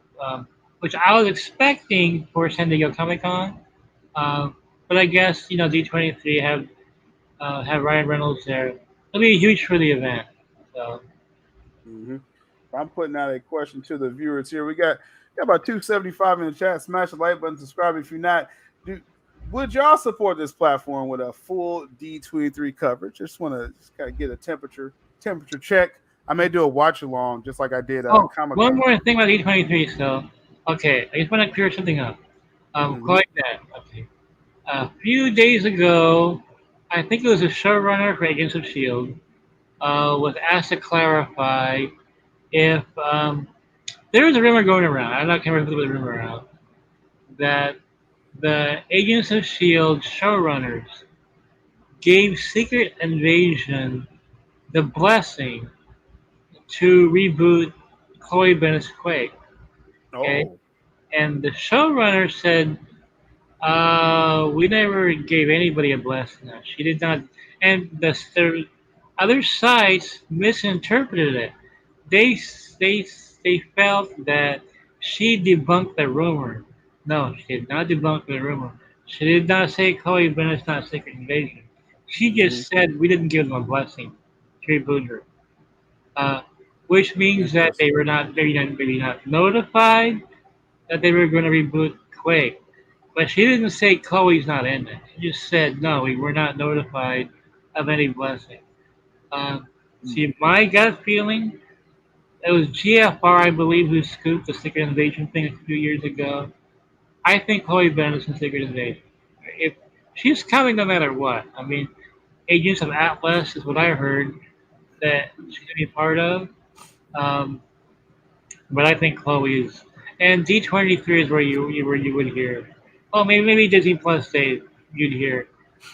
which I was expecting for San Diego Comic Con. But I guess D23 have Ryan Reynolds there. It'll be huge for the event. So Mm-hmm. I'm putting out a question to the viewers here. We got about 275 in the chat. Smash the like button, subscribe if you're not. Would y'all support this platform with a full D23 coverage? Just want to kind of get a temperature check. I may do a watch along just like I did Comic one Con. more thing about D23. So okay, I just want to clear something up. Mm-hmm. Quite that. Okay. A few days ago, I think it was a showrunner for Agents of Shield was asked to clarify if there was a rumor going around. I can't remember the rumor around that the Agents of Shield showrunners gave Secret Invasion the blessing to reboot Chloe Bennett's Quake. Okay, Oh. and the showrunner said, we never gave anybody a blessing. No, she did not. And the other sites misinterpreted it. They they they felt that she debunked the rumor. No, she did not debunk the rumor. She did not say Chloe Bennett's not Secret Invasion. She Mm-hmm. just said we didn't give them a blessing to reboot her, uh, which means that they were not maybe not notified that they were going to reboot Quake. But she didn't say Chloe's not in it. She just said, no, we were not notified of any blessing. See, my gut feeling, it was GFR, I believe, who scooped the Secret Invasion thing a few years ago. I think Chloe Bennett's in Secret Invasion. If she's coming no matter what. I mean, Agents of Atlas is what I heard that she's going to be part of. Um, but I think Chloe is. And D23 is where you would hear. Oh, maybe Disney Plus Day you'd hear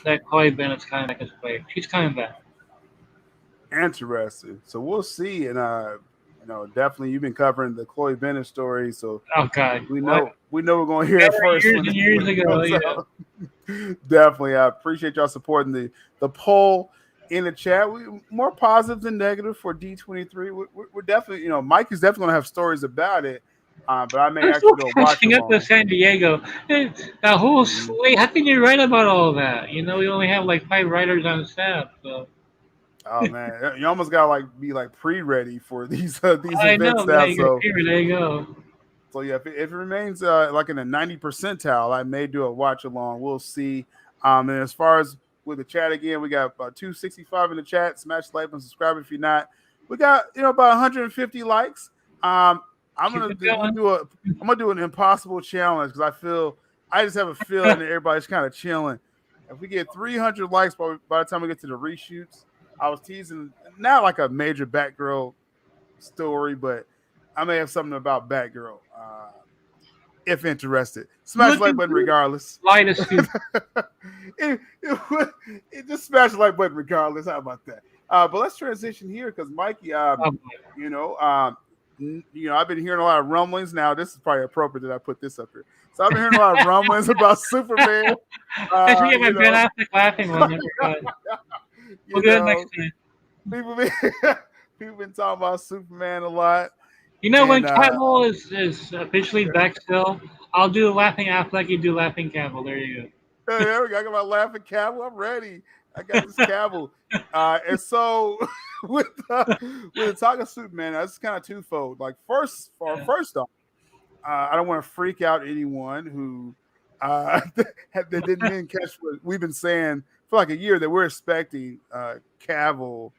that Chloe Bennett's coming back as Quake. She's coming back. Interesting. So we'll see. And definitely you've been covering the Chloe Bennett story, so Oh God, we know we're going to hear it first. Years and years ago, yeah. Definitely, I appreciate y'all supporting the poll in the chat. We more positive than negative for D23. We're definitely, Mike is definitely going to have stories about it. But I may actually go watch catching up to San Diego. That whole slate. How can you write about all that? We only have like 5 writers on staff. So. Oh man, you almost gotta be pre-ready for these I events know, now. So there you go. So yeah, if it remains like in the 90 percentile, I may do a watch along. We'll see. And as far as with the chat again, we got about 265 in the chat. Smash the like and subscribe if you're not. We got about 150 likes. I'm gonna do an impossible challenge because I just have a feeling that everybody's kind of chilling. If we get 300 likes by the time we get to the reshoots, I was teasing not like a major Batgirl story, but I may have something about Batgirl. If interested, smash the like button regardless. Just smash the like button regardless. How about that? But let's transition here because Mikey, I've been hearing a lot of rumblings. Now this is probably appropriate that I put this up here. So I've been hearing a lot of rumblings about Superman. I should get my Ben Affleck laughing one. We'll do it next time. People been talking about Superman a lot. When Cavill is officially back still, I'll do Laughing Affleck, you do Laughing Cavill. There you go. There we go. I got my Laughing Cavill. I'm ready. I got this Cavill. And so with the talk of Superman, that's kind of twofold. First off, I don't want to freak out anyone who that didn't catch what we've been saying for like a year that we're expecting Cavill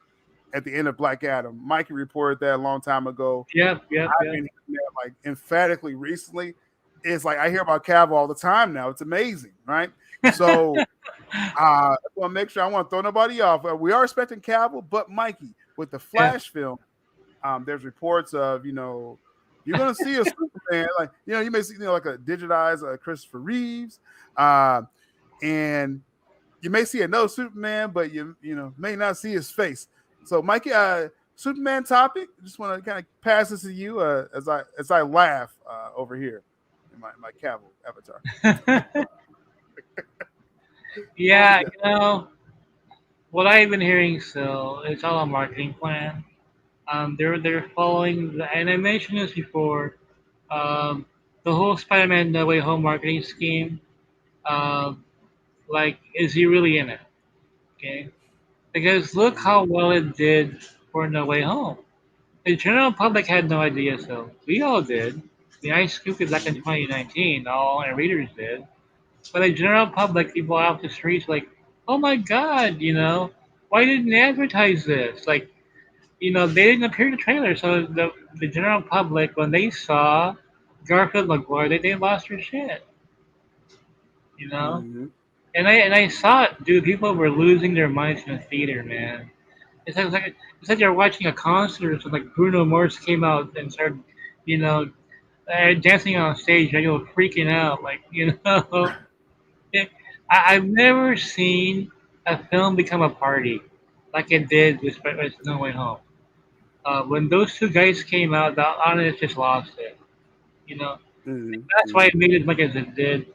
at the end of Black Adam. Mikey reported that a long time ago. I've been hearing that emphatically recently. It's I hear about Cavill all the time now. It's amazing, right? So I want to make sure I want to throw nobody off. We are expecting Cavill, but Mikey, with the Flash film, there's reports of you're going to see a Superman you may see like a digitized Christopher Reeves, and you may see another Superman, but you may not see his face. So, Mikey, Superman topic. Just want to kind of pass this to you as I laugh over here in my Cavill avatar. Yeah, what I've been hearing still, it's all a marketing plan. They're following the, and I mentioned this before. Um, the whole Spider-Man No Way Home marketing scheme. Um, like, is he really in it? Okay, because look how well it did for No Way Home. The general public had no idea, so we all did. I scooped it back in 2019. All our readers did. But the general public, people out the streets, like, oh my god, why didn't they advertise this? Like, they didn't appear in the trailer, so the general public, when they saw Garfield McGuire, they lost their shit, you know. Mm-hmm. And I saw it, dude. People were losing their minds in the theater, man. It's like you're watching a concert or something. Like Bruno Mars came out and started, you know, dancing on stage, and you were freaking out, like, It, I've never seen a film become a party like it did with No Way Home. When those two guys came out, the audience just lost it. You know, that's why it Mm-hmm. made as much as it did.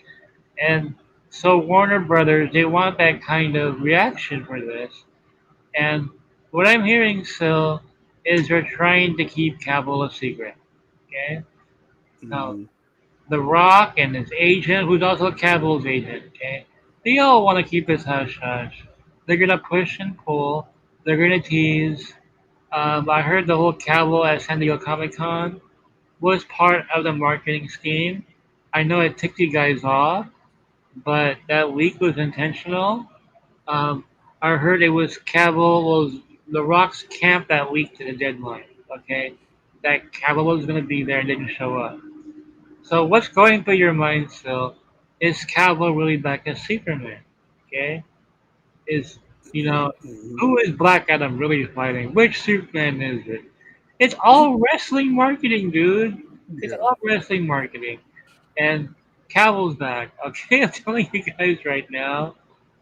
And so Warner Brothers, they want that kind of reaction for this. And what I'm hearing still is they're trying to keep Cavill a secret. Okay. Now, Mm-hmm. The Rock and his agent, who's also Cavill's agent, okay? They all want to keep this hush hush. They're gonna push and pull. They're gonna tease. I heard the whole Cavill at San Diego Comic Con was part of the marketing scheme. I know it ticked you guys off, but that leak was intentional. Um, I heard it was Cavill was the Rock's camp that week to the deadline. Okay, that Cavill was gonna be there and didn't show up. So what's going through your mind still? Is Cavill really back as Superman? Okay? Is Mm-hmm. who is Black Adam really fighting? Which Superman is it? It's all wrestling marketing, dude. It's Yeah. all wrestling marketing. And Cavill's back. Okay, I'm telling you guys right now.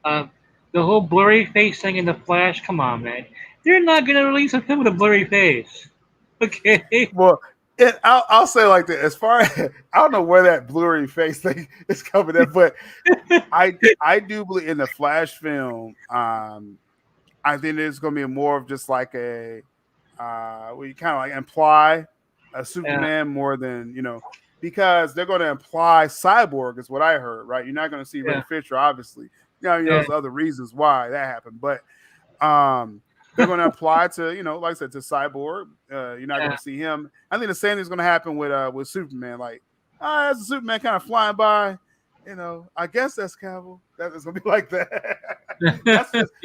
Um, the whole blurry face thing in the Flash, come on, man. They're not gonna release a film with a blurry face. Okay? Well, I'll say like that. As far as I don't know where that blurry face thing is coming in, but I do believe in the Flash film. I think it's going to be more of just like a where you kind of like imply a Yeah, Superman more than because they're going to imply Cyborg is what I heard. Right? You're not going to see Ray yeah, Fisher, obviously. yeah, There's other reasons why that happened, but um, they're going to apply to like I said, to Cyborg. You're not going yeah. to see him. I think the same thing's going to happen with Superman. Like, as a Superman kind of flying by, I guess that's Cavill. That is going to be like that.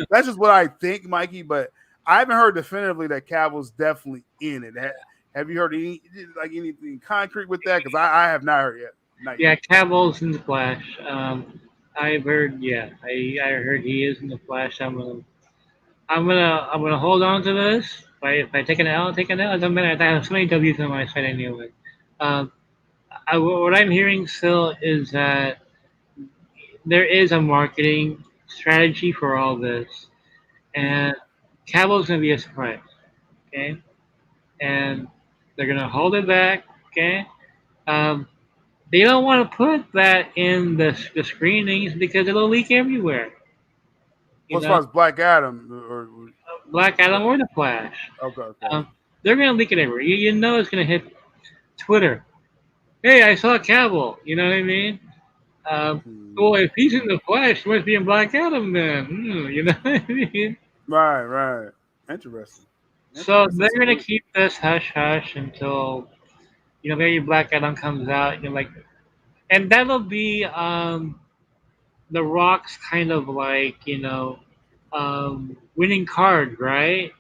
that's just what I think, Mikey. But I haven't heard definitively that Cavill's definitely in it. Have you heard anything concrete with that? Because I have not heard yet. Not Yeah, yet. Cavill's in the Flash. I've heard. Yeah, I heard he is in the Flash. I'm gonna hold on to this. If I take an L, take an L. It doesn't matter. I have so many W's on my side anyway. Um, what I'm hearing still is that there is a marketing strategy for all this, Mm-hmm. and Cavill's gonna be a surprise. Okay, and they're gonna hold it back. Okay. Um, they don't want to put that in the screenings because it'll leak everywhere. You Well, as far know, as Black Adam, Black Adam what? or the Flash. Okay, okay. Um, they're gonna leak it everywhere. You know it's gonna hit Twitter. Hey, I saw Cavill. You know what I mean? Hmm. Well, if he's in the Flash, he must be in Black Adam then. You know what I mean? Right, right. Interesting. So Interesting. they're So gonna we, keep this hush hush until maybe Black Adam comes out. And that'll be the Rock's kind of like winning card, right?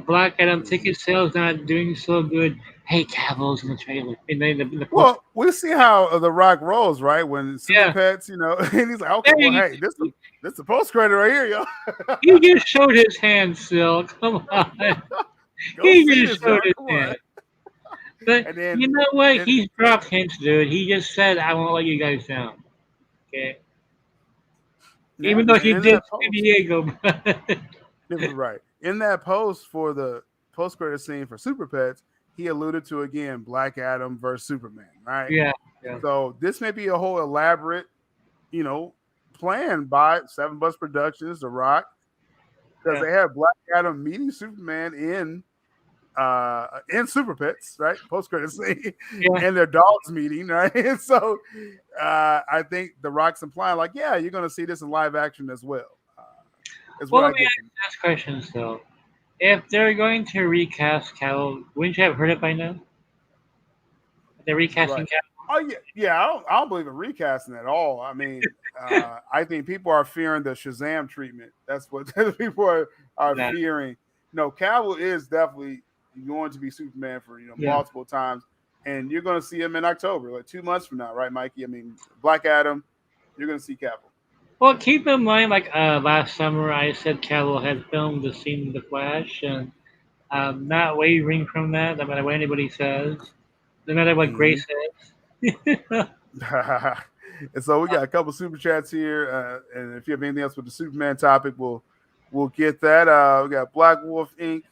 Black Adam Mhm. ticket sales not doing so good. Hey, Cavill's in the trailer in the post. Well, we see how The Rock rolls, right? When Super Yeah, Pets, and he's like, okay, there well, he, hey, this the post credit right here, yo. he just showed his hand. Still, come on, Go he see just this, yo. showed his Come on. hand. But And then, you know what? and He's dropped hints, dude. He just said, "I won't let you guys down." Okay, yeah, even though and he in did that San post, Diego. right in that post for the post credit scene for Super Pets, he alluded to again Black Adam versus Superman, right? Yeah, yeah, So this may be a whole elaborate, you know, plan by Seven Bus Productions, The Rock. because they had Black Adam meeting Superman in Super Pets, right? Post credit scene, Yeah. and their dogs meeting, right? And so I think The Rock's implying, like, yeah, you're gonna see this in live action as well. Is Well, what I let me get from ask questions though. If they're going to recast Cavill, wouldn't you have heard it by now? They're recasting right. Cavill. Oh yeah. I don't believe in recasting at all. I mean, I think people are fearing the Shazam treatment. That's what people are That. fearing. No, Cavill is definitely going to be Superman for Yeah. multiple times, and you're going to see him in October, like 2 months from now, right, Mikey? I mean, Black Adam, you're going to see Cavill. Well, keep in mind, like last summer, I said Cavill had filmed the scene with the Flash, and I'm not wavering from that. No matter what anybody says, no matter what Grace says. And so we got a couple super chats here, and if you have anything else with the Superman topic, we'll get that. We got Black Wolf Inc.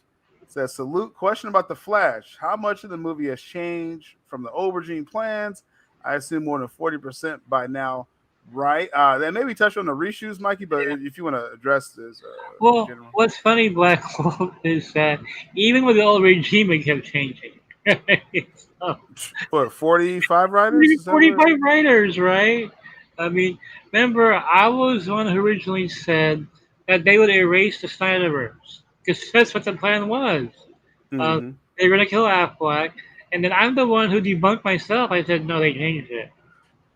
says salute. Question about the Flash: how much of the movie has changed from the aubergine plans? I assume more than 40% by now, right? Then maybe touch on the reshoots, Mikey. But if you want to address this, Well, general. what's funny, Black Wolf, is that even with the old regime, it kept changing. So, What, 45 writers? maybe Is that what? 45 writers, right? I mean, remember, I was the one who originally said that they would erase the Snyderverse because that's what the plan was. Uh, Mm-hmm. they were going to kill Affleck, and then I'm the one who debunked myself. I said, no, they changed it.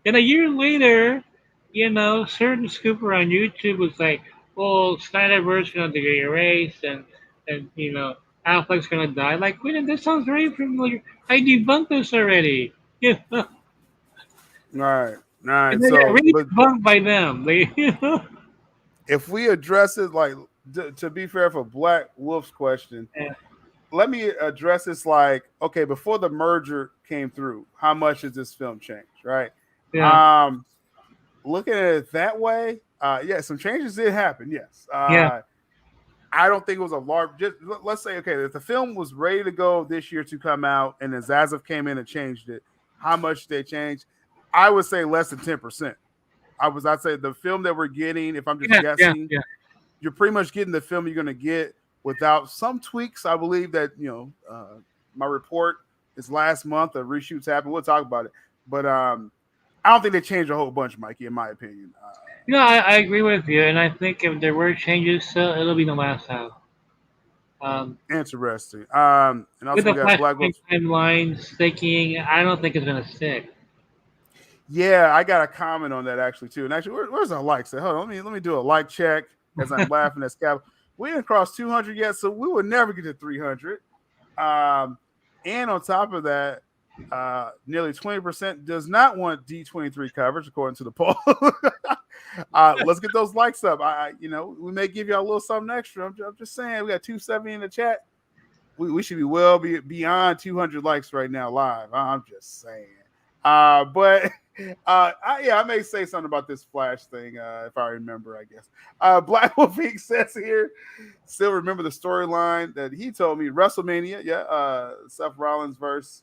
Then a year later, certain scooper on YouTube was like, well, Snyderverse going to get erased, and Affleck's going to die. Like, wait, this sounds very familiar. I debunked this already. All right. And they got So, really but debunked by them. if we address it, like, to be fair for Black Wolf's question, Yeah. let me address this like, okay, before the merger came through, how much has this film changed, right? Yeah. Looking at it that way, yeah, some changes did happen, yes. Yeah. I don't think it was a large, just let's say, okay, if the film was ready to go this year to come out and then Zaslav came in and changed it, how much they changed? I would say less than 10%. I'd say the film that we're getting, if I'm just guessing, you're pretty much getting the film you're going to get without some tweaks. I believe that, my report is last month, the reshoots happened. We'll talk about it. But I don't think they changed a whole bunch, Mikey, in my opinion. I agree with you, and I think if there were changes, it'll be the last half. Interesting. And also With the we got Black flashpoint Wolf. timeline sticking, I don't think it's going to stick. Yeah, I got a comment on that actually too. And actually, where's our likes? Hold on, let me do a like check as I'm laughing at Scab. We didn't cross 200 yet, so we would never get to 300. And on top of that, nearly 20% does not want D23 coverage, according to the poll. Let's get those likes up. We may give you a little something extra. I'm just saying, we got 270 in the chat. We should be beyond 200 likes right now live. I'm just saying. But I may say something about this Flash thing if I remember, I guess. Black Wolf Inc. says here, still remember the storyline that he told me, WrestleMania, Seth Rollins verse,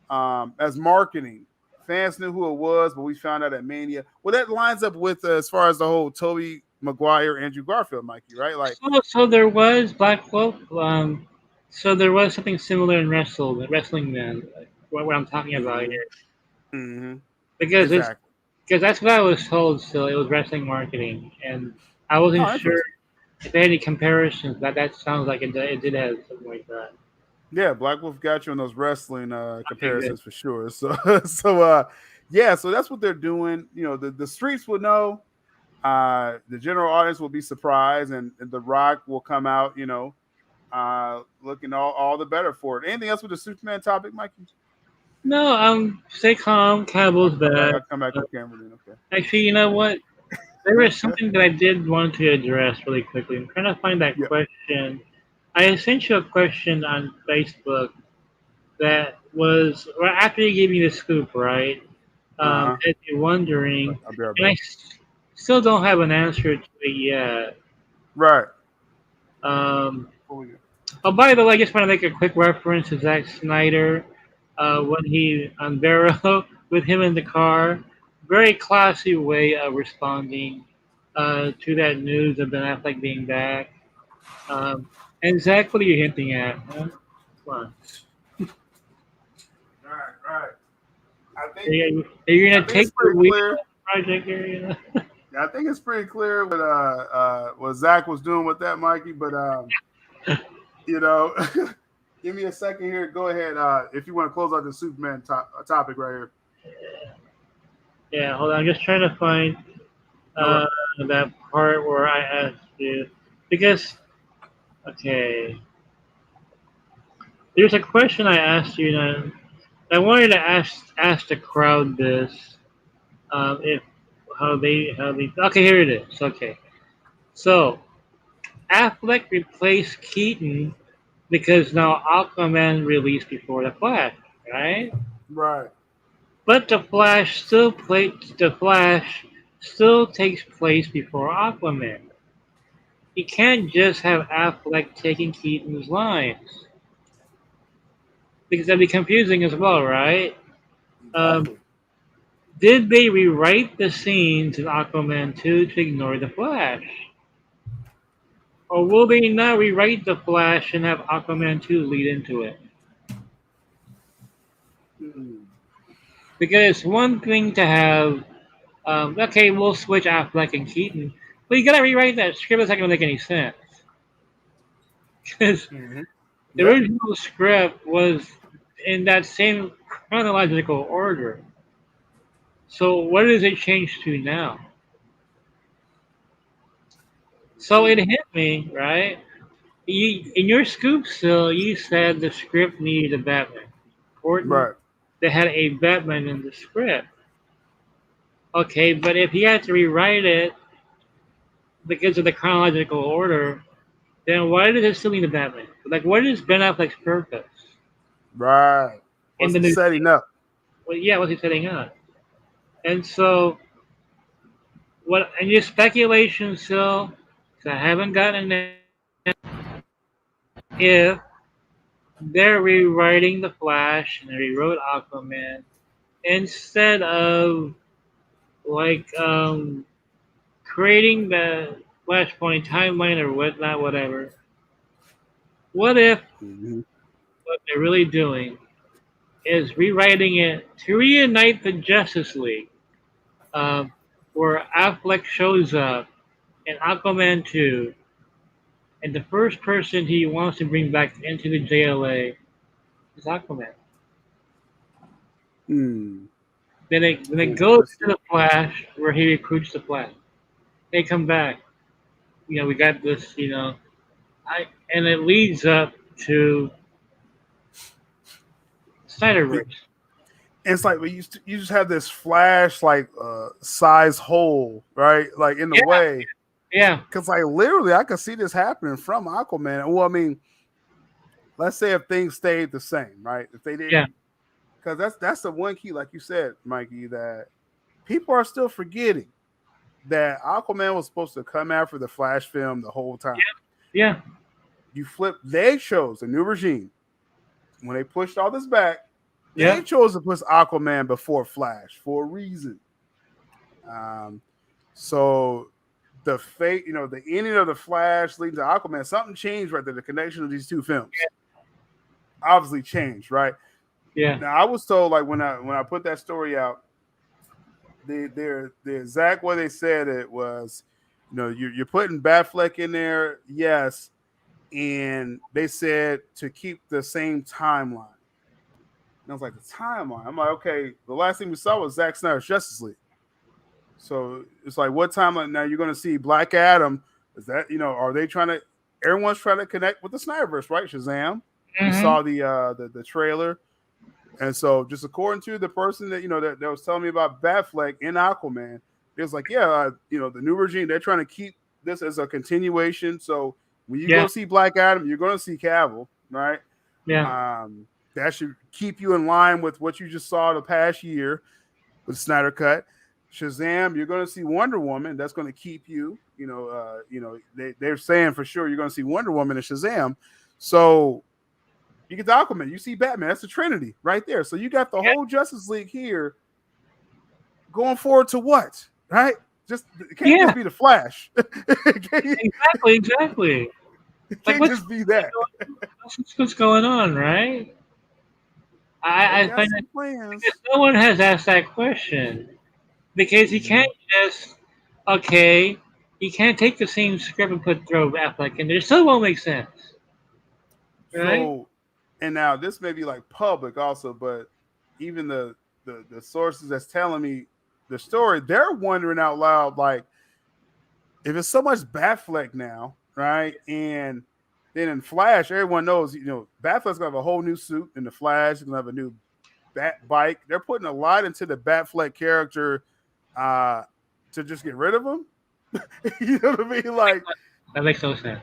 as marketing. Fans knew who it was, but we found out at Mania. Well, that lines up with as far as the whole Tobey Maguire, Andrew Garfield, Mikey, right? Like, So there was Black Wolf. So there was something similar in Wrestling Man, like what I'm talking about here. Mm-hmm. Because Exactly. because that's what I was told. So it was wrestling marketing, and I wasn't sure if there any comparisons. That sounds like it did have something like that. Yeah, Black Wolf got you on those wrestling comparisons for sure. So yeah, so that's what they're doing. The streets will know. The general audience will be surprised, and The Rock will come out, looking all the better for it. Anything else with the Superman topic, Mikey? No, stay calm. Cowboys back. I'll come back on camera then. Okay. Actually, you know what? There was something that I did want to address really quickly. I'm trying to find that question. I sent you a question on Facebook that was after you gave me the scoop, right? If you're wondering, and I still don't have an answer to it yet. Right. Oh, by the way, I just want to make a quick reference to Zack Snyder when he on Vero with him in the car. Very classy way of responding to that news of Ben Affleck being back. And Zach, what are you hinting at? Huh? Come on. Right. Are you I gonna think it's take the pretty wheel clear. of the project here? You know? I think it's pretty clear what Zach was doing with that, Mikey. But you know, give me a second here. Go ahead. If you want to close out the Superman topic right here. Yeah, hold on. I'm just trying to find Okay. that part where I asked you because okay, there's a question I asked you, and I wanted to ask the crowd this. If how they okay, here it is. Okay, so Affleck replaced Keaton because now Aquaman released before the Flash, right? Right. But the Flash still takes place before Aquaman. You can't just have Affleck taking Keaton's lines because that'd be confusing as well, right? Um, Exactly. did they rewrite the scenes in Aquaman 2 to ignore the Flash? Or will they not rewrite the Flash and have Aquaman 2 lead into it? Mm. Because it's one thing to have, okay, we'll switch Affleck and Keaton, but you gotta rewrite that script. It's not gonna make any sense. Because Mm-hmm. the Yep. original script was in that same chronological order. So what does it change to now? So it hit me, right? In your scoop still, you said the script needed a Batman. Important. Right. They had a Batman in the script. Okay, but if he had to rewrite it because of the chronological order, then why does it still need a Batman? Like, what is Ben Affleck's purpose Right. in What's the he new? setting up? Well, yeah, what's he setting up? And so, what? And your speculation still, 'cause I haven't gotten it, if they're rewriting the Flash and they rewrote Aquaman instead of like creating the Flashpoint timeline or whatnot, whatever. What if Mm-hmm. what they're really doing is rewriting it to reunite the Justice League, um, where Affleck shows up in Aquaman 2, and the first person he wants to bring back into the JLA is Aquaman. Mm. Then it goes to Interesting. the Flash, where he recruits the Flash. They come back. We got this. And it leads up to Snyderverse. It's like you just have this flash like size hole, right? Like in the Yeah, way. yeah, Because like literally I could see this happening from Aquaman. Well, I mean, let's say if things stayed the same, right? If they yeah, didn't, because that's the one key, like you said, Mikey, that people are still forgetting that Aquaman was supposed to come after the Flash film the whole time. yeah, You flip, they chose a new regime when they pushed all this back. yeah, They chose to put Aquaman before Flash for a reason. Um, so the fate, the ending of the Flash leading to Aquaman, something changed right there. The connection of these two films obviously changed, right? yeah, Now I was told, like when I put that story out, the exact way they said it was, you're putting Batfleck in there, yes, and they said to keep the same timeline. And I was like, the timeline. I'm like, okay, the last thing we saw was Zack Snyder's Justice League. So it's like, what timeline now? You're going to see Black Adam. Is that, are they trying to? Everyone's trying to connect with the Snyderverse, right? Shazam. We hmm saw the trailer, and so just according to the person that that was telling me about Batfleck in Aquaman, it was like, yeah, the new regime, they're trying to keep this as a continuation. So when you yeah, go see Black Adam, you're going to see Cavill, right? yeah, That should keep you in line with what you just saw the past year with Snyder Cut. Shazam, you're going to see Wonder Woman. That's going to keep you. They're saying for sure you're going to see Wonder Woman and Shazam. So you get the Aquaman, you see Batman. That's the Trinity right there. So you got the whole Justice League here going forward to what? Right? Just it can't yeah. just be the Flash. Exactly, exactly. It Like, can't just be that. what's going on, right? They I got find some that plans. because no one has asked that question because you Mhm. can't just okay, you can't take the same script and throw Affleck in there. It still won't make sense, right? So, and now this may be like public also, but even the sources that's telling me the story, they're wondering out loud, like if it's so much Batfleck now, right? And then in Flash, everyone knows, Batfleck's gonna have a whole new suit in the Flash. He's gonna have a new Bat bike. They're putting a lot into the Batfleck character uh, to just get rid of him. You know what I mean? Like That makes no sense.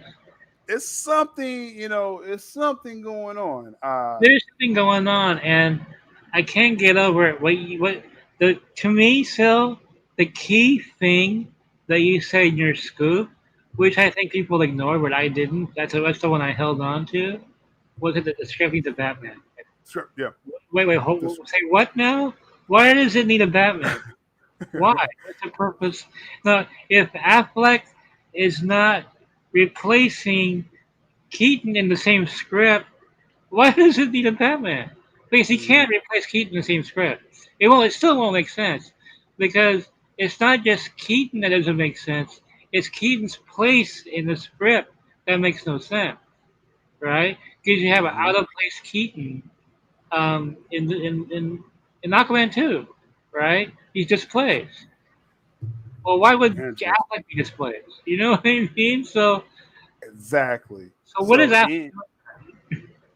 it's something, it's something going on. There's something going on, and I can't get over it. What the to me, Sil, the key thing that you say in your scoop, which I think people ignore, but I didn't. That's the one I held on to. Was it the description of Batman? Sure, yeah. Wait, Just say what now? Why does it need a Batman? Why? What's the purpose? No, if Affleck is not replacing Keaton in the same script, why does it need a Batman? Because he mhm. can't replace Keaton in the same script. It won't. It still won't make sense because it's not just Keaton that doesn't make sense. It's Keaton's place in the script that makes no sense, right? Because you have an Mhm. out of place Keaton in Aquaman 2, right? He's displaced. Well, why would Interesting. Affleck be displaced? You know what I mean? Exactly. So what is So Affleck?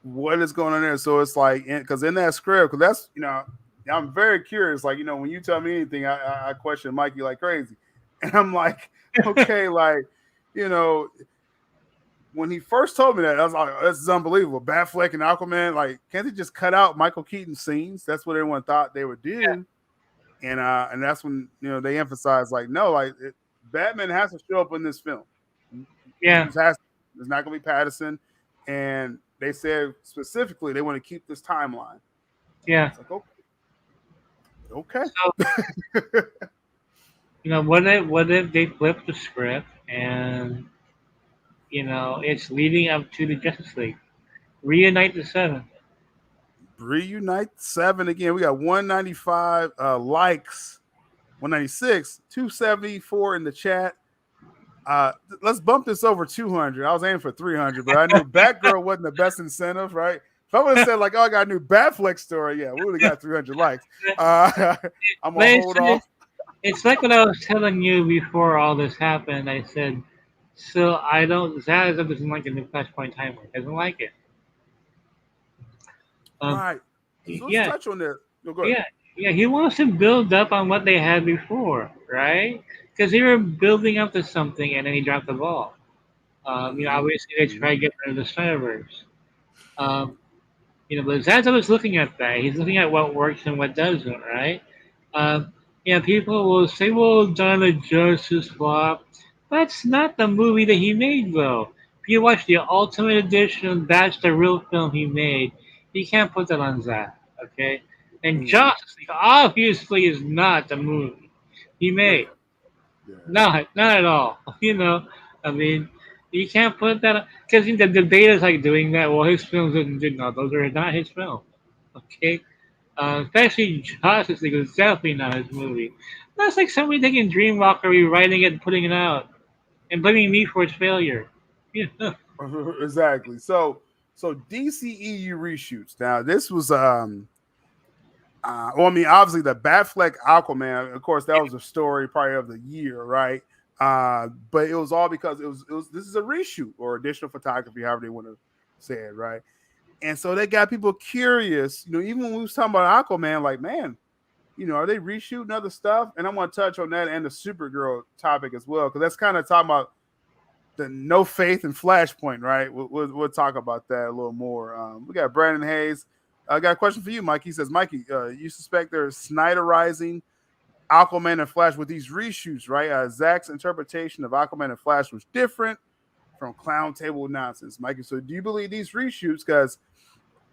what is going on there? So it's like, because in that script, because that's, I'm very curious. Like, when you tell me anything, I question Mikey like crazy. And I'm like, okay, like, you know, when he first told me that, I was like, this is unbelievable. Batfleck and Aquaman, like, can't they just cut out Michael Keaton's scenes? That's what everyone thought they would Yeah, do. And that's when, they emphasize, like, no, like, Batman has to show up in this film. He yeah, just has. It's not going to be Patterson. And they said specifically they want to keep this timeline. yeah. It's like, okay. So what if they flip the script and it's leading up to the Justice League reunite the seven? Reunite 7 again. We got 195 likes, 196, 274 in the chat. Let's bump this over 200. I was aiming for 300, but I knew Batgirl wasn't the best incentive, right? If I would have said, like, oh, I got a new Batfleck story, yeah, we would have got 300 likes. I'm But going to hold off. it's like what I was telling you before all this happened. I said, so I don't. Zaz doesn't like the new Flashpoint timeline. Doesn't like it. Um, Right. So let's yeah, touch on that. No, go ahead. yeah, yeah. He wants to build up on what they had before, right? Because they were building up to something, and then he dropped the ball. Mm-hmm. Obviously they try to get rid of the Snyderverse. Um, but Zaza was looking at that. He's looking at what works and what doesn't, right? Um, people will say, well, Donna Justice flop. That's not the movie that he made, though. If you watch the Ultimate Edition, that's the real film he made. You can't put that on Zack, okay? And Mm-hmm. Justice League obviously is not the movie he Yeah. made. Yeah. Not at all. I mean, you can't put that because the debate is like doing that. Well, his films did not; those are not his films. Okay, especially Justice League was definitely not his movie. That's like somebody taking DreamWalker, rewriting it, and putting it out, and blaming me for its failure. Exactly. So DCEU reshoots. Now this was well, I mean, obviously the Batfleck Aquaman, of course, that was a story probably of the year, right? But it was all because it was this is a reshoot or additional photography, however they want to say it, right? And so they got people curious, even when we was talking about Aquaman, like, man, are they reshooting other stuff? And I'm gonna touch on that and the Supergirl topic as well, because that's kind of talking about the no faith in Flashpoint, right? We'll talk about that a little more. We got Brandon Hayes. I got a question for you, Mikey. He says, Mikey, you suspect they're Snyderizing Aquaman and Flash with these reshoots, right? Zach's interpretation of Aquaman and Flash was different from clown table nonsense, Mikey. So do you believe these reshoots? Because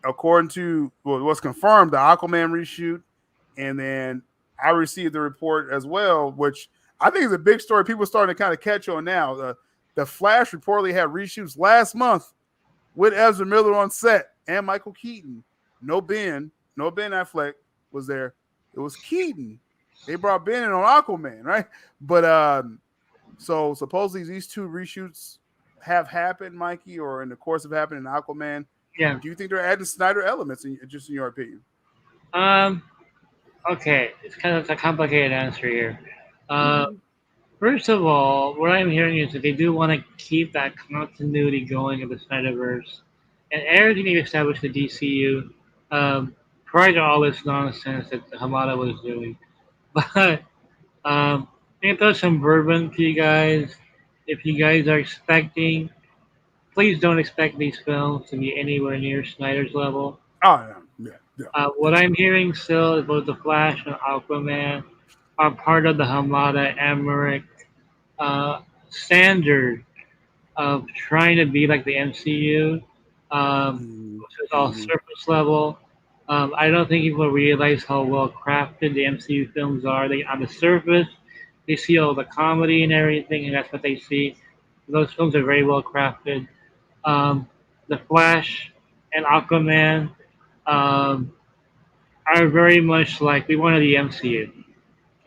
according to what's confirmed, the Aquaman reshoot, and then I received the report as well, which I think is a big story. People are starting to kind of catch on now. The Flash reportedly had reshoots last month with Ezra Miller on set and Michael Keaton. No Ben Affleck was there. It was Keaton. They brought Ben in on Aquaman, right? But so supposedly these 2 reshoots have happened, Mikey, or in the course of happening in Aquaman. Yeah. Do you think they're adding Snyder elements, just in your opinion? Okay, it's kind of a complicated answer here. First of all, what I'm hearing is that they do want to keep that continuity going of the Snyderverse and everything they established the DCU prior to all this nonsense that Hamada was doing. But I'm gonna throw some bourbon to you guys. If you guys are expecting, please don't expect these films to be anywhere near Snyder's level. Oh yeah. What I'm hearing still is both The Flash and Aquaman are part of the Hamada Emmerich standard of trying to be like the MCU, which is all surface level. I don't think people realize how well crafted the MCU films are. They on the surface, they see all the comedy and everything, and that's what they see. Those films are very well crafted. The Flash and Aquaman are very much like we wanted the MCU.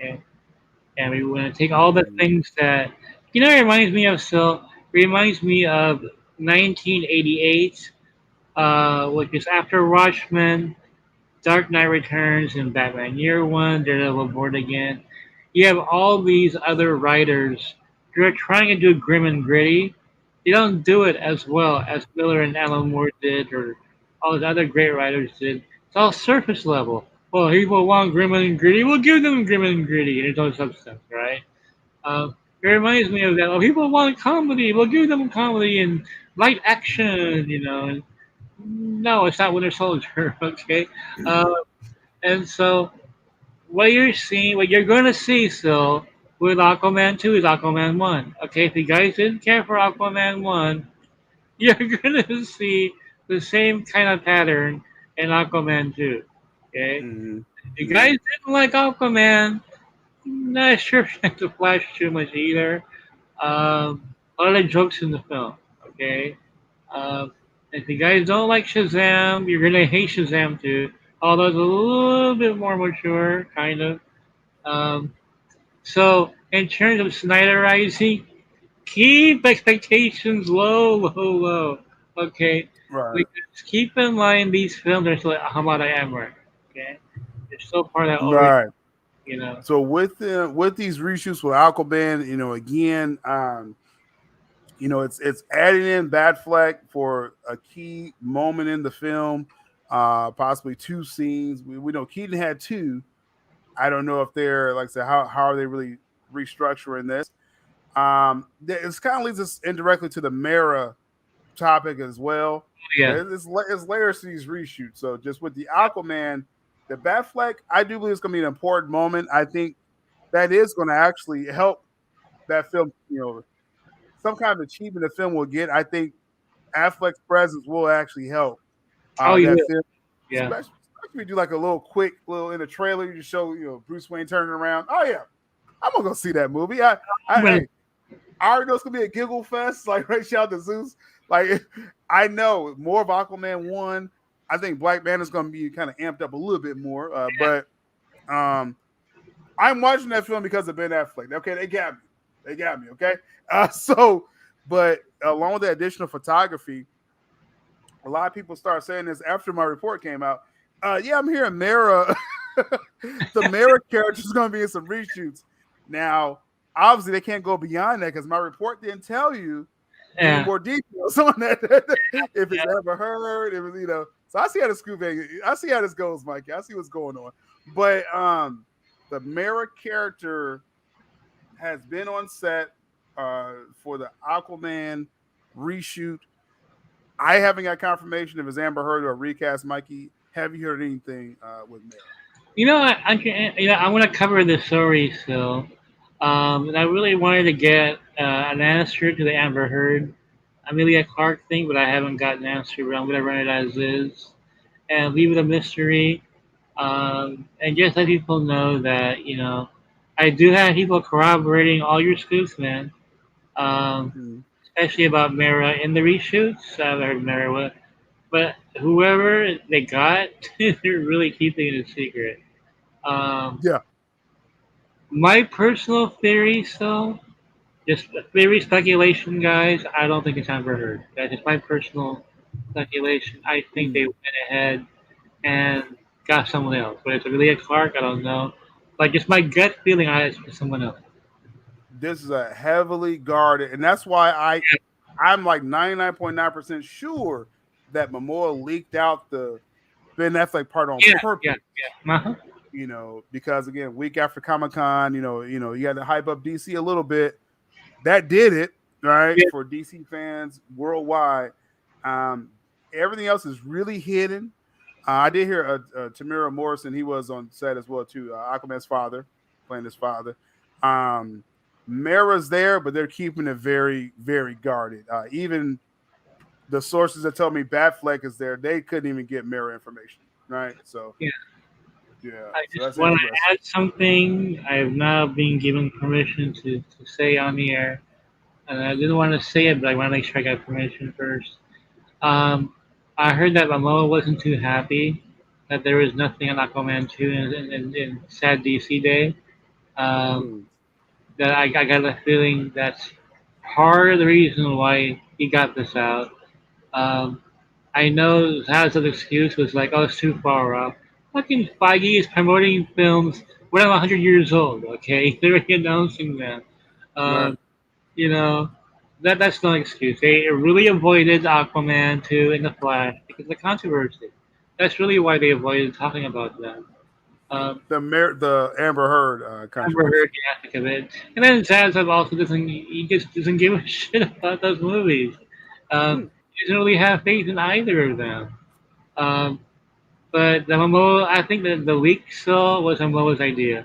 Okay, and we want to take all the things that it reminds me of. Still, reminds me of 1988, which is after Watchmen, Dark Knight Returns, and Batman Year One, Daredevil Born Again. You have all these other writers who are trying to do grim and gritty. They don't do it as well as Miller and Alan Moore did, or all those other great writers did. It's all surface level. Well, people want grim and gritty. We'll give them grim and gritty, and it's all substance, right? It reminds me of that. Well, people want comedy. We'll give them comedy and light action, And no, it's not Winter Soldier, okay? And so what you're going to see still with Aquaman 2 is Aquaman 1. Okay, if you guys didn't care for Aquaman 1, you're going to see the same kind of pattern in Aquaman 2. Okay? If you guys didn't like Aquaman, not sure if you like the Flash too much either. A lot of jokes in the film, okay? If you guys don't like Shazam, you're going to hate Shazam too. Although it's a little bit more mature, kind of. So, in terms of Snyderizing, keep expectations low. Okay? Right. Because keep in mind these films are still Hamada Emmerich. Okay? They're still part of that Right. So with these reshoots with Aquaman, again, it's adding in Batfleck for a key moment in the film, possibly 2 scenes. We know Keaton had 2. I don't know if they're, like I said, how are they really restructuring this? This kind of leads us indirectly to the Mera topic as well. Yeah, it's layers to these reshoots. So just with the Aquaman, the Batfleck, I do believe it's going to be an important moment. I think that is going to actually help that film, some kind of achievement the film will get. I think Affleck's presence will actually help that film. Yeah. Especially if we do like a quick in the trailer, you just show, Bruce Wayne turning around. Oh, yeah. I'm going to go see that movie. I already know it's going to be a giggle fest. Like, right, shout out to Zeus. Like, I know more of Aquaman 1. I think Black Panther's going to be kind of amped up a little bit more. But I'm watching that film because of Ben Affleck. Okay, they got me. Okay. But along with the additional photography, a lot of people start saying this after my report came out. I'm hearing Mera, the Mera character is going to be in some reshoots. Now, obviously, they can't go beyond that because my report didn't tell you any more details on that. If it's ever heard, it was, So I see how I see how this goes, Mikey. I see what's going on. But the Mera character has been on set for the Aquaman reshoot. I haven't got confirmation if it's Amber Heard or recast. Mikey, have you heard anything with Mera? I want to cover the story still. And I really wanted to get an answer to the Amber Heard Amelia Clark thing, but I haven't gotten an answer. But I'm going to run it as is and leave it a mystery. And just let people know that, I do have people corroborating all your scoops, man. especially about Mara in the reshoots. I've heard Mara, but whoever they got, they're really keeping it a secret. Um, Yeah. my personal theory, so just theory speculation, guys. I don't think it's Amber Heard. That's just my personal speculation. I think they Mm. went ahead and got someone else. But it's really a Clark, I don't know. Like just my gut feeling, it's someone else. This is a heavily guarded, and that's why I'm like 99.9% sure that Momoa leaked out the Ben Affleck part on Yeah, purpose. yeah. Uh-huh. Because again, week after Comic-Con, you had to hype up DC a little bit. That did it, right? Yeah. For DC fans worldwide. Everything else is really hidden. I did hear Tamira Morrison. He was on set as well too. Aquaman's father, playing his father. Mara's there, but they're keeping it very, very guarded. Even the sources that told me Batfleck is there, they couldn't even get Mara information, right? So Yeah. yeah. I So just want to add something. I have now been given permission to say on the air, and I didn't want to say it, but I want to make sure I got permission first. Um, I heard that Momoa wasn't too happy that there was nothing on Aquaman 2 in Sad DC Day. Um, Mm. that I got a feeling that's part of the reason why he got this out. Um, I know Hazard's excuse was like, oh, it's too far off. Fucking Feige is promoting films when I'm 100 years old, okay? They're already announcing that. Right. Um, you know, that's no excuse. They really avoided Aquaman 2 and The Flash because of the controversy. That's really why they avoided talking about that. Um, The Amber Heard Amber controversy. Heard, yeah, think of it. And then Zaslav also he just doesn't give a shit about those movies. Hmm. He doesn't really have faith in either of them. Um, but the Momoa, I think that the leak saw was Momoa's idea.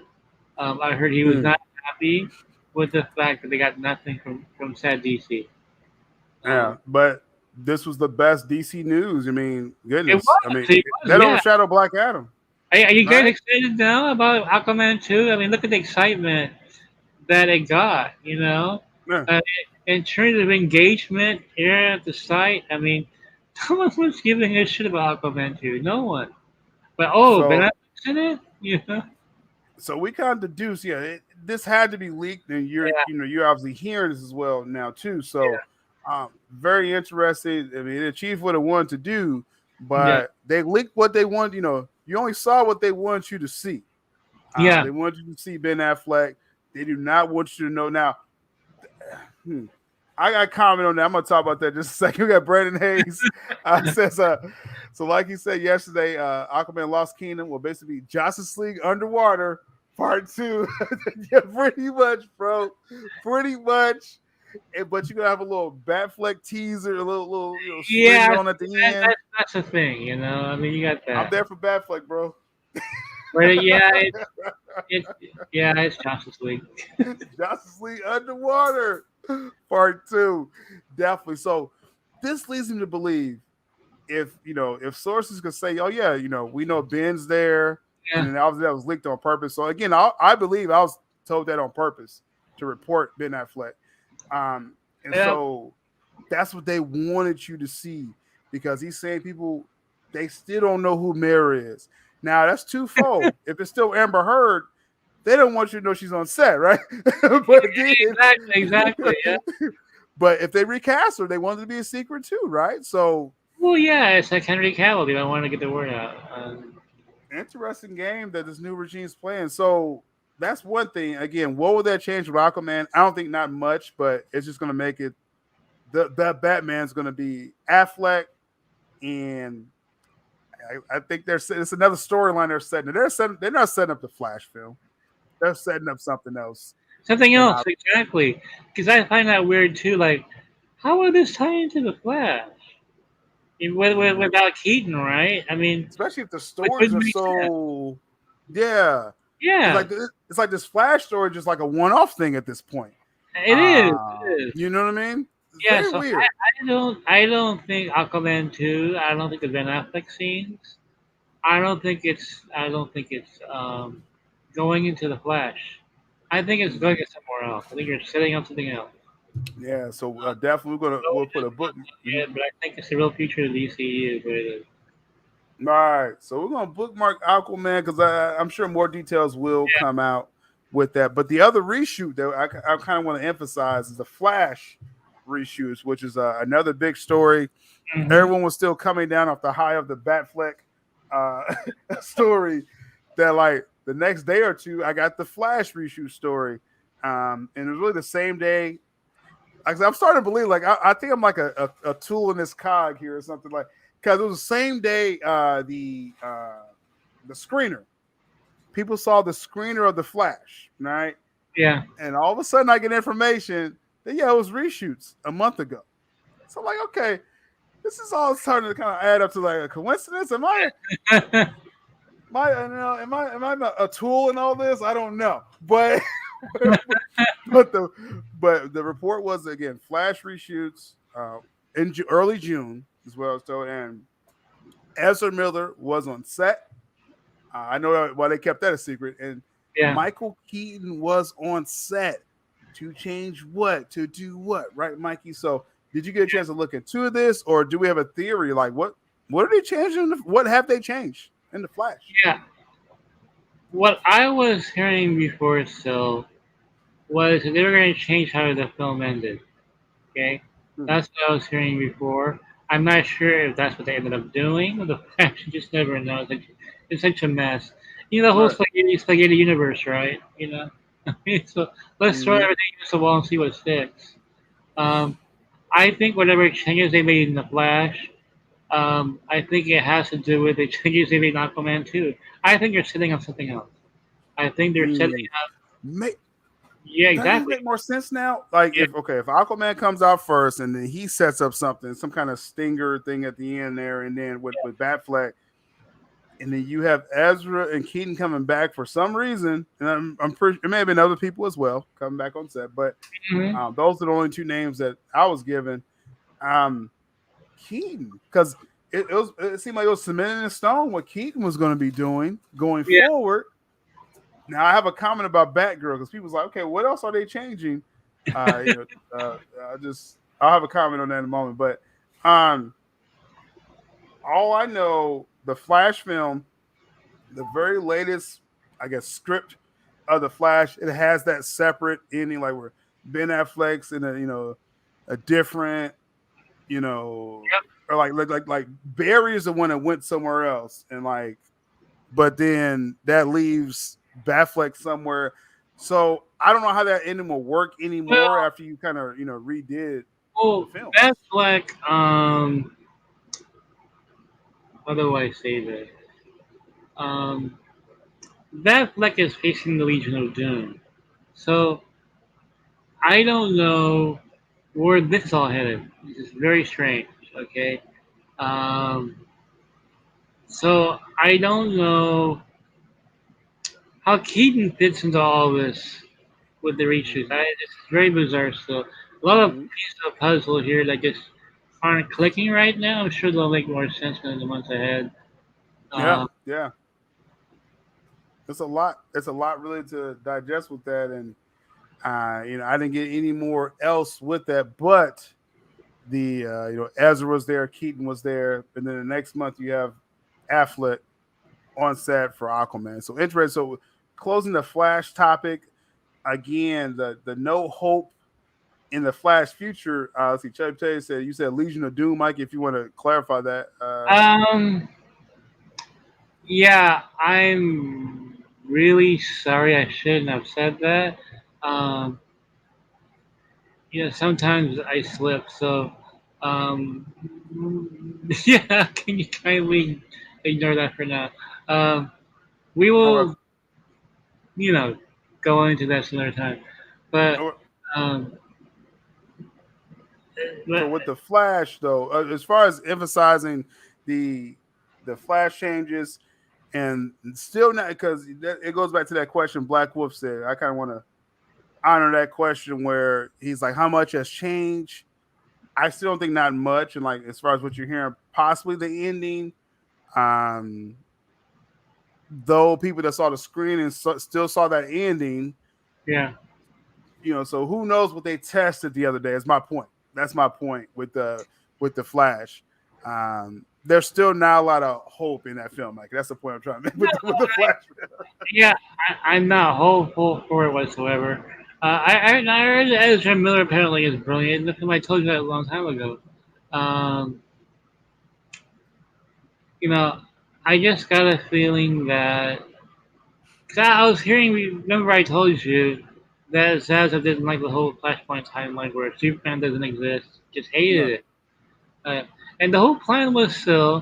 I heard he was Hmm. not happy with the fact that they got nothing from Sad DC. Yeah, but this was the best DC news. I mean, It goodness. I was, mean, it was, that yeah. overshadowed Black Adam, Are you guys right? excited now about Aquaman 2? I mean, look at the excitement that it got, you know? Yeah. Uh, in terms of engagement here at the site, I mean, no one was giving a shit about Aquaman 2. No one. But, oh, Ben So, Affleck's in it? You know? so we kind of deduced, yeah, this had to be leaked, and Yeah, you're obviously hearing this as well now too. So, very interested. I mean, it achieved what it wanted to do, yeah, but they leaked what they wanted. You only saw what they want you to see. yeah. They want you to see Ben Affleck. They do not want you to know now. I got a comment on that. I'm gonna talk about that in just a second. We got Brandon Hayes says, so like he said yesterday, Aquaman Lost Kingdom will basically be Justice League Underwater Part 2. Yeah, pretty much, bro. Pretty much. But you're gonna have a little Batfleck teaser, a little string Yeah, on at the end. that's the thing, you know? I mean, you got I'm that. there for Batfleck, bro. But, yeah, it's Justice League. Justice League Underwater Part 2. Definitely. So this leads me to believe if sources could say, oh yeah, we know Ben's there, and Yeah, then obviously that was leaked on purpose. So again, I believe I was told that on purpose to report Ben Affleck. And yeah, so that's what they wanted you to see, because he's saying people, they still don't know who Mara is. Now that's twofold. If it's still Amber Heard, they don't want you to know she's on set, right? But again, exactly, yeah. but if they recast her, they want it to be a secret too, right? So Well, yeah, it's like Henry Cavill. They want to get the word out. interesting game that this new regime's playing. So that's one thing. Again, what would that change with Aquaman? I don't think not much, but it's just going to make it the Batman's going to be Affleck, and I think it's another storyline they're setting. They're not setting up the Flash film. They're setting up something else. Something And else, exactly. Because I find that weird too. Like, how would this tie into the Flash? Without Keaton, right? I mean, especially if the it stories wouldn't are make sense. so, yeah. Yeah, It's like this Flash story, just like a one-off thing at this point. it is. It is. You know what I mean? It's Yeah, very so weird. I don't think Aquaman 2. I don't think the Ben Affleck scenes. I don't think it's going into the Flash. I think it's going somewhere else. I think you're setting up something else. Yeah, so definitely we'll put a book. Yeah, but I think it's the real future of DCEU. But All right, so we're gonna bookmark Aquaman because I'm sure more details will yeah. come out with that. But the other reshoot that I kind of want to emphasize is the Flash reshoots, which is another big story. Everyone was still coming down off the high of the Batfleck story. That like the next day or two, I got the Flash reshoot story, and it was really the same day. I'm starting to believe, like I think I'm like a tool in this cog here or something like. Because it was the same day the screener. People saw the screener of the Flash, right? Yeah. And all of a sudden, I get information that it was reshoots a month ago. So I'm like, okay, this is all starting to kind of add up to like a coincidence. Am I a tool in all this? I don't know, but but the report was again Flash reshoots in early June as well. So and Ezra Miller was on set. I know why they kept that a secret. And Michael Keaton was on set to change what? To do what? Right, Mikey? So did you get a chance to look into this, or do we have a theory? Like what are they changing? What have they changed in the Flash? Yeah. What I was hearing before still was that they were going to change how the film ended. Okay? That's what I was hearing before. I'm not sure if that's what they ended up doing. The Flash, you just never know. It's such a mess. You know, the whole spaghetti universe, right? You know? So let's throw everything against the wall and see what sticks. I think whatever changes they made in the Flash, I think it has to do with the changes they made in Aquaman too. I think they're sitting on something else. I think they're setting up. Yeah, exactly. Does it make more sense now? Like if Aquaman comes out first and then he sets up something, some kind of stinger thing at the end there, and then with Batfleck, and then you have Ezra and Keaton coming back for some reason, and I'm pretty. It may have been other people as well coming back on set, but those are the only two names that I was given. Keaton, because it seemed like it was cemented in stone what Keaton was going to be doing going forward. Now I have a comment about Batgirl because people's like, okay, what else are they changing? I'll have a comment on that in a moment. But all I know, the Flash film, the very latest, I guess, script of the Flash, it has that separate ending, like where Ben Affleck's in a different, or like Barry is the one that went somewhere else, and like, but then that leaves Batfleck somewhere. So I don't know how that ending will work anymore after you kind of redid the film. Batfleck, how do I say this? Batfleck is facing the Legion of Doom. So I don't know where this is all headed. This is very strange, okay? So I don't know how Keaton fits into all this with the reshoots. It's very bizarre still. A lot of pieces of puzzle here that just aren't clicking right now. I'm sure they'll make more sense in the months ahead. Yeah. It's a lot. It's a lot really to digest with that, and I didn't get any more else with that. But the Ezra was there, Keaton was there, and then the next month you have Affleck on set for Aquaman. So interesting. So closing the Flash topic again, the no hope in the Flash future. Let's see, Chubb Tay said you said Legion of Doom, Mike. If you want to clarify that. Yeah, I'm really sorry. I shouldn't have said that. Sometimes I slip. So, yeah, can you kindly ignore that for now? We will, go into that another time. But, so with the Flash, though, as far as emphasizing the Flash changes, and still not, because it goes back to that question Black Wolf said. I kind of want to honor that question where he's like, how much has changed? I still don't think not much. And like, as far as what you're hearing, possibly the ending, though people that saw the screen and still saw that ending, So who knows what they tested the other day? Is my point. That's my point with the Flash. There's still not a lot of hope in that film. Like that's the point I'm trying to make with the Flash. Yeah, I'm not hopeful for it whatsoever. I heard that Ezra Miller apparently is brilliant. The film I told you that a long time ago. Um, I just got a feeling that. Cause I was hearing. Remember, I told you that Zaza didn't like the whole Flashpoint timeline where Superman doesn't exist. Just hated it. And the whole plan was to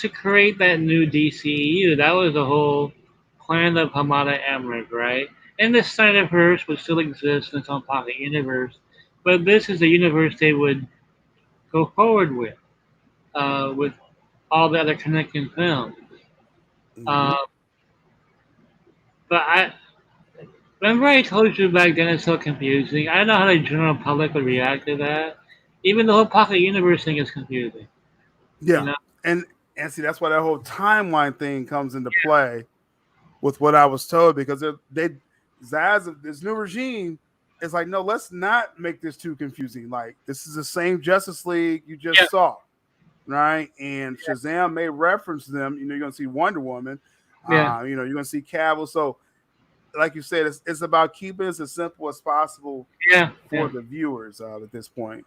create that new DCEU. That was the whole plan of Hamada Emmerich, right? And the Snyderverse would still exist in its own pocket universe, but this is the universe they would go forward with all the other connecting films. Mm-hmm. But I remember I told you back then it's so confusing. I don't know how the general public would react to that. Even the whole pocket universe thing is confusing. Yeah, and see that's why that whole timeline thing comes into play with what I was told because this new regime is like, no, let's not make this too confusing. Like this is the same Justice League you just saw, right? And Shazam may reference them. You're gonna see Wonder Woman. You're gonna see Cavill. So, like you said, it's about keeping it as simple as possible for the viewers at this point.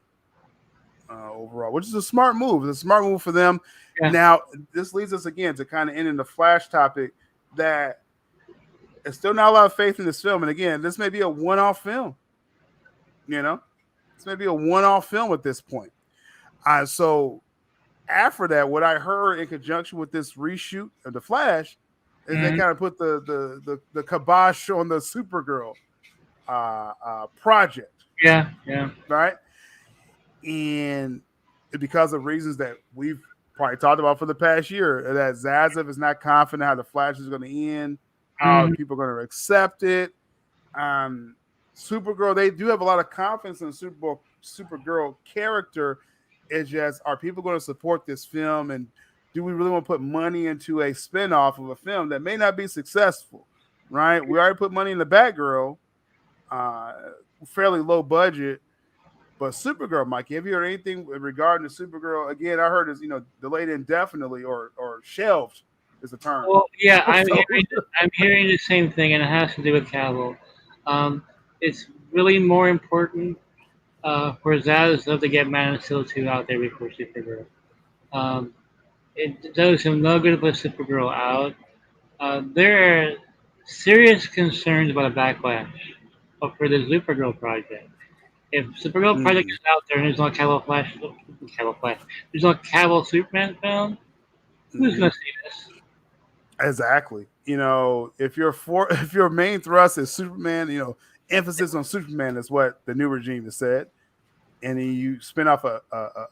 Overall, which is a smart move. It's a smart move for them. Yeah. Now, this leads us again to kind of end in the Flash topic that there's still not a lot of faith in this film. And again, this may be a one-off film. This may be a one-off film at this point. So after that, what I heard in conjunction with this reshoot of the Flash is they kind of put the kibosh on the Supergirl project. Yeah. Right. And because of reasons that we've probably talked about for the past year, that Zazev is not confident how the Flash is going to end, how people are going to accept it. Supergirl, they do have a lot of confidence in the Supergirl character. It's just, are people going to support this film? And do we really want to put money into a spinoff of a film that may not be successful? Right? We already put money in the Batgirl, fairly low budget. But Supergirl, Mikey, have you heard anything regarding to Supergirl? Again, I heard it's delayed indefinitely or shelved is the term. Well, yeah, I'm hearing the same thing, and it has to do with Cavill. It's really more important for Zaslav to get Man of Steel 2 out there before Supergirl. It does him no good to put Supergirl out. There are serious concerns about a backlash for the Supergirl project. If Supergirl project is out there and there's no there's no Cavill Superman film, who's gonna see this? Exactly. If your main thrust is Superman, emphasis on Superman is what the new regime has said, and then you spin off a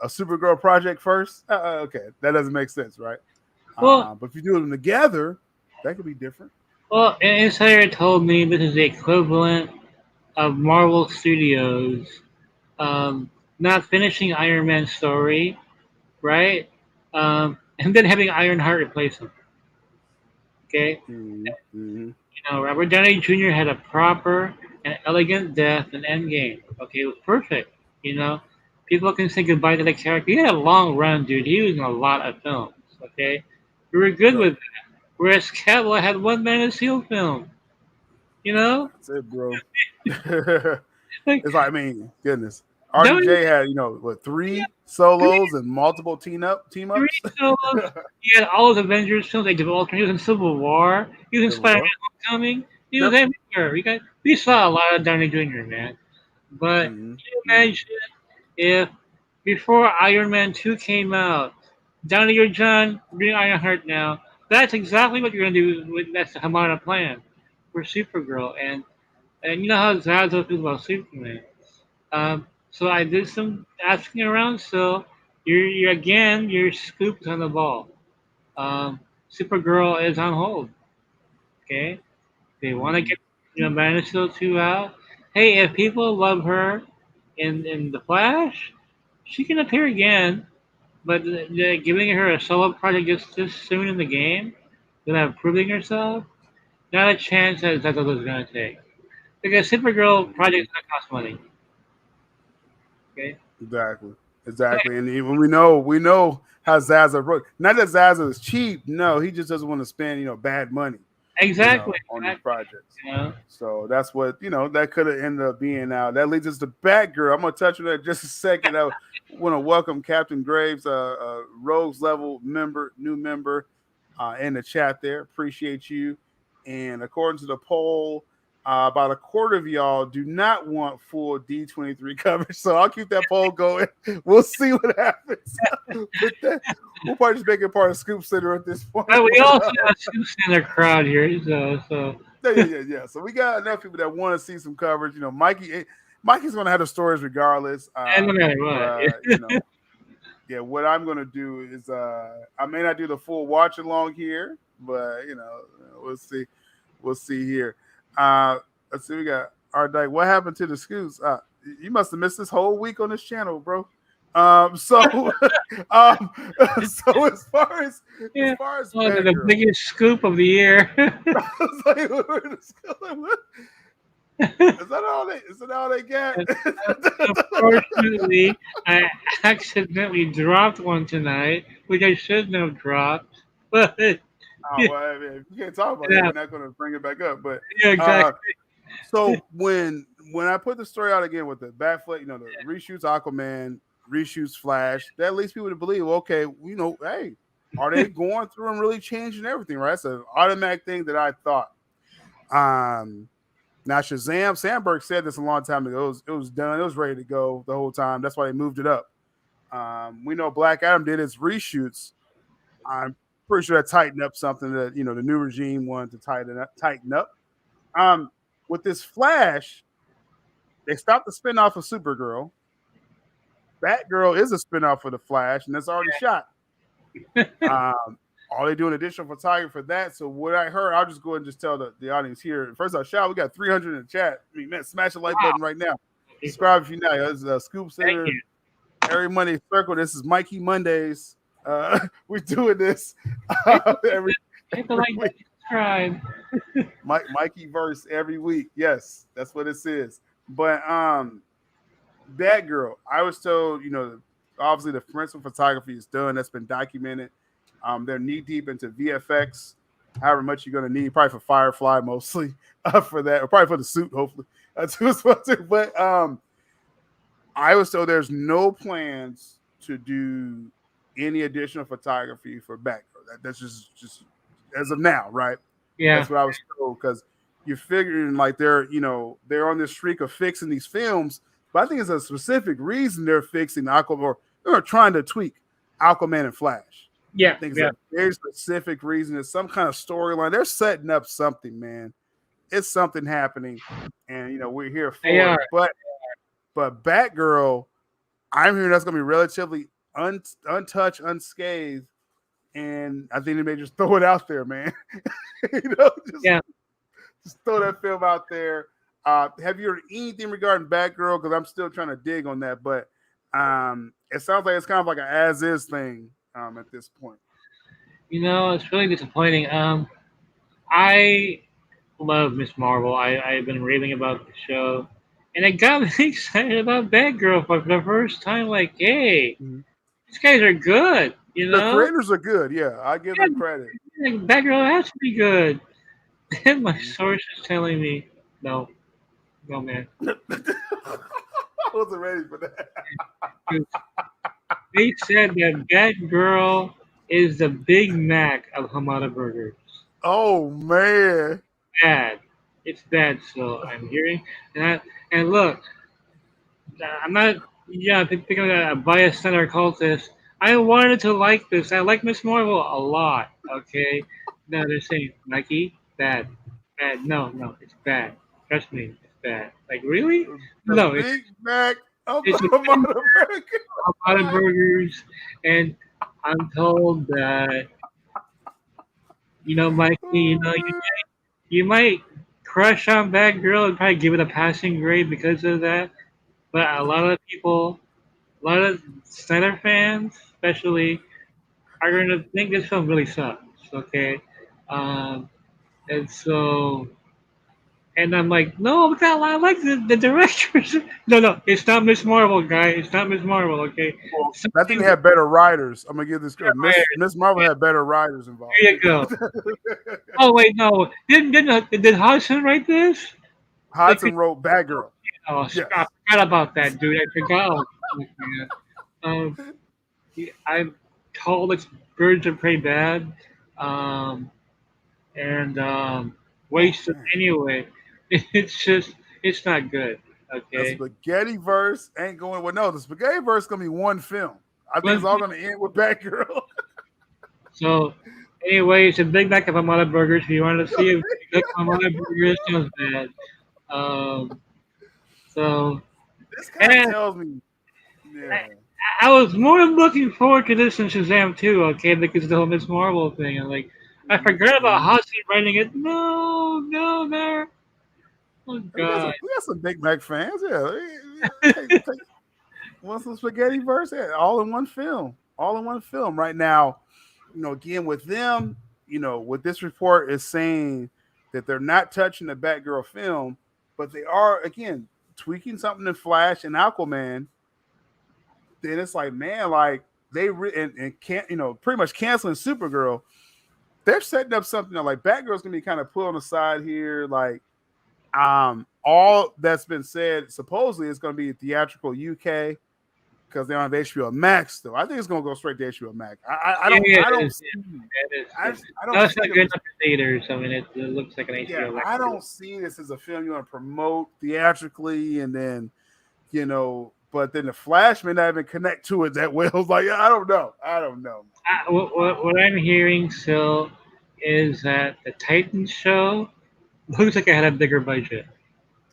Supergirl project first. Okay, that doesn't make sense, right? Well, but if you do them together, that could be different. Well, an insider told me this is the equivalent of Marvel Studios not finishing Iron Man's story, right? And then having Ironheart replace him. Okay? Mm-hmm. Robert Downey Jr. had a proper and elegant death in Endgame. Okay, it was perfect. People can say goodbye to the character. He had a long run, dude. He was in a lot of films. Okay? We were good with that. Whereas Cavill had one Man of Steel film. That's it, bro. It's like, goodness. RDJ had, 3 solos and multiple team-ups? 3 solos. He had all his Avengers films. They developed. He was in Civil War. He was in Spider-Man Homecoming. He was everywhere. We saw a lot of Downey Jr., man. But can you imagine if before Iron Man 2 came out, Downey or John, bring Ironheart now. That's exactly what you're going to do. That's the Hamada plan for Supergirl. And you know how Zazo feels about Superman. So I did some asking around. So your scoop is on the ball. Supergirl is on hold. Okay, they want to get Man of Steel 2 out. Hey, if people love her in the Flash, she can appear again. But giving her a solo project just this soon in the game, without proving herself, not a chance that Zazo is going to take. Because Supergirl projects don't cost money. Okay. Exactly. And even we know how Zaza wrote. Not that Zaza is cheap. No, he just doesn't want to spend bad money. Exactly. On these projects. Yeah. So that's what that could have ended up being. Now that leads us to Batgirl. I'm gonna touch on that in just a second. I want to welcome Captain Graves, Rogues level new member, in the chat there. Appreciate you. And according to the poll, about a quarter of y'all do not want full D23 coverage. So I'll keep that poll going. We'll see what happens with that. We'll probably just make it part of ScoopCenter at this point. But we also have ScoopCenter crowd here, so. Yeah. So we got enough people that want to see some coverage. Mikey's going to have the stories regardless. No matter what. Yeah, what I'm going to do is I may not do the full watch along here, but we'll see. We'll see here. Let's see. We got our Dyke. What happened to the Scoots? You must have missed this whole week on this channel, bro. So as far as the biggest scoop of the year. Is that all they got? Unfortunately, I accidentally dropped one tonight, which I shouldn't have dropped. But well, I mean, if you can't talk about it, we're not going to bring it back up. But yeah, exactly. So when I put the story out again with the Batfleck, the reshoots Aquaman, reshoots Flash, that leads people to believe, okay, hey, are they going through and really changing everything? Right? It's an automatic thing that I thought. Now Shazam, Sandberg said this a long time ago. It was done. It was ready to go the whole time. That's why they moved it up. We know Black Adam did his reshoots. I'm pretty sure that tightened up something that the new regime wanted to tighten up. With this Flash, they stopped the spinoff of Supergirl. Batgirl is a spinoff of the Flash, and that's already shot. Are they doing additional photography for that? So what I heard, I'll just go ahead and just tell the audience here. First off, shout, we got 300 in the chat. I mean, man, smash the like button right now. Subscribe if you're not. This is ScoopCenter. Every Monday Circle. This is Mikey Mondays. We're doing this every week. Subscribe. Mikey verse every week. Yes, that's what this is. But Batgirl, I was told, obviously the forensic photography is done. That's been documented. They're knee deep into VFX, however much you're going to need, probably for Firefly mostly for that, or probably for the suit, hopefully. But I was told there's no plans to do any additional photography for Batgirl. That's just as of now, right? Yeah, that's what I was told, because you're figuring like they're on this streak of fixing these films, but I think it's a specific reason they're fixing Aquaman, or they're trying to tweak Aquaman and Flash. Yeah, I think it's a very specific reason. It's some kind of storyline. They're setting up something, man. It's something happening, and we're here for it. But Batgirl, I'm hearing that's going to be relatively untouched, unscathed, and I think they may just throw it out there, man. Just throw that film out there. Have you heard anything regarding Batgirl? Because I'm still trying to dig on that, but it sounds like it's kind of like an as-is thing at this point. It's really disappointing. I love Miss Marvel. I've been raving about the show, and I got me excited about Batgirl for the first time. Like, hey, these guys are good. The creators are good. Yeah, I give them credit. Batgirl has to be good. And my source is telling me, no, man. I wasn't ready for that. They said that Batgirl is the Big Mac of Hamada Burgers. Oh man, bad. It's bad. So I'm hearing, and look, I'm not picking a biased center cultist. I wanted to like this. I like Miss Marvel a lot. Okay, now they're saying Mikey bad. No, it's bad. Trust me, it's bad. Like really? No, Big Mac. It's a lot of burgers, and I'm told that Mikey, you might crush on Batgirl and probably give it a passing grade because of that. But a lot of people, a lot of Snyder fans, especially, are going to think this film really sucks. Okay, and so And I'm like, no, I like the directors. No, it's not Miss Marvel, guy. It's not Miss Marvel, okay? Well, I think Something they had better writers. I'm gonna give this girl right. Miss Marvel had better writers involved. There you go. Oh wait, no, did Hodgson write this? They could. Hodson wrote Batgirl. Oh, I Yes. forgot about that, dude. I forgot. Yeah. Um, I'm told it's Birds of Prey bad, um, and Oh wasted man. anyway. It's just, it's not good. The Okay. spaghetti verse ain't going well. No, the spaghetti verse is gonna be one film. I think it's But all gonna end with Batgirl. so anyway, it's a Big Mac of Amada Burgers. If you want to see a Big Mac of Amada Burgers, sounds bad. Um, so This kind of and tells me, I, yeah. I was more looking forward to this than Shazam 2, okay, because of the whole Miss Marvel thing. And like, I forgot about Mhm. Hossie writing it. No, there. Oh God. We got some Big Mac fans. Yeah, take want some spaghetti verse? Yeah, all in one film. All in one film. Right now, again with them, what this report is saying that they're not touching the Batgirl film, but they are again tweaking something in Flash and Aquaman. Then it's like, man, like and can't pretty much canceling Supergirl. They're setting up something that, like, Batgirl's gonna be kind of put on the side here. Like, all that's been said supposedly is going to be theatrical UK because they don't have HBO Max. Though I think it's going to go straight to HBO Max. I Yeah, don't yeah, I it don't is. see Yeah, it is. I don't No, it's see not them good as, enough for theaters. I mean, it looks like an yeah, HBO Max. I don't see this as a film you want to promote theatrically, and then but then the Flash may not even connect to it that well. It's like, I don't know. What I'm hearing still is that the Titans show looks like it had a bigger budget.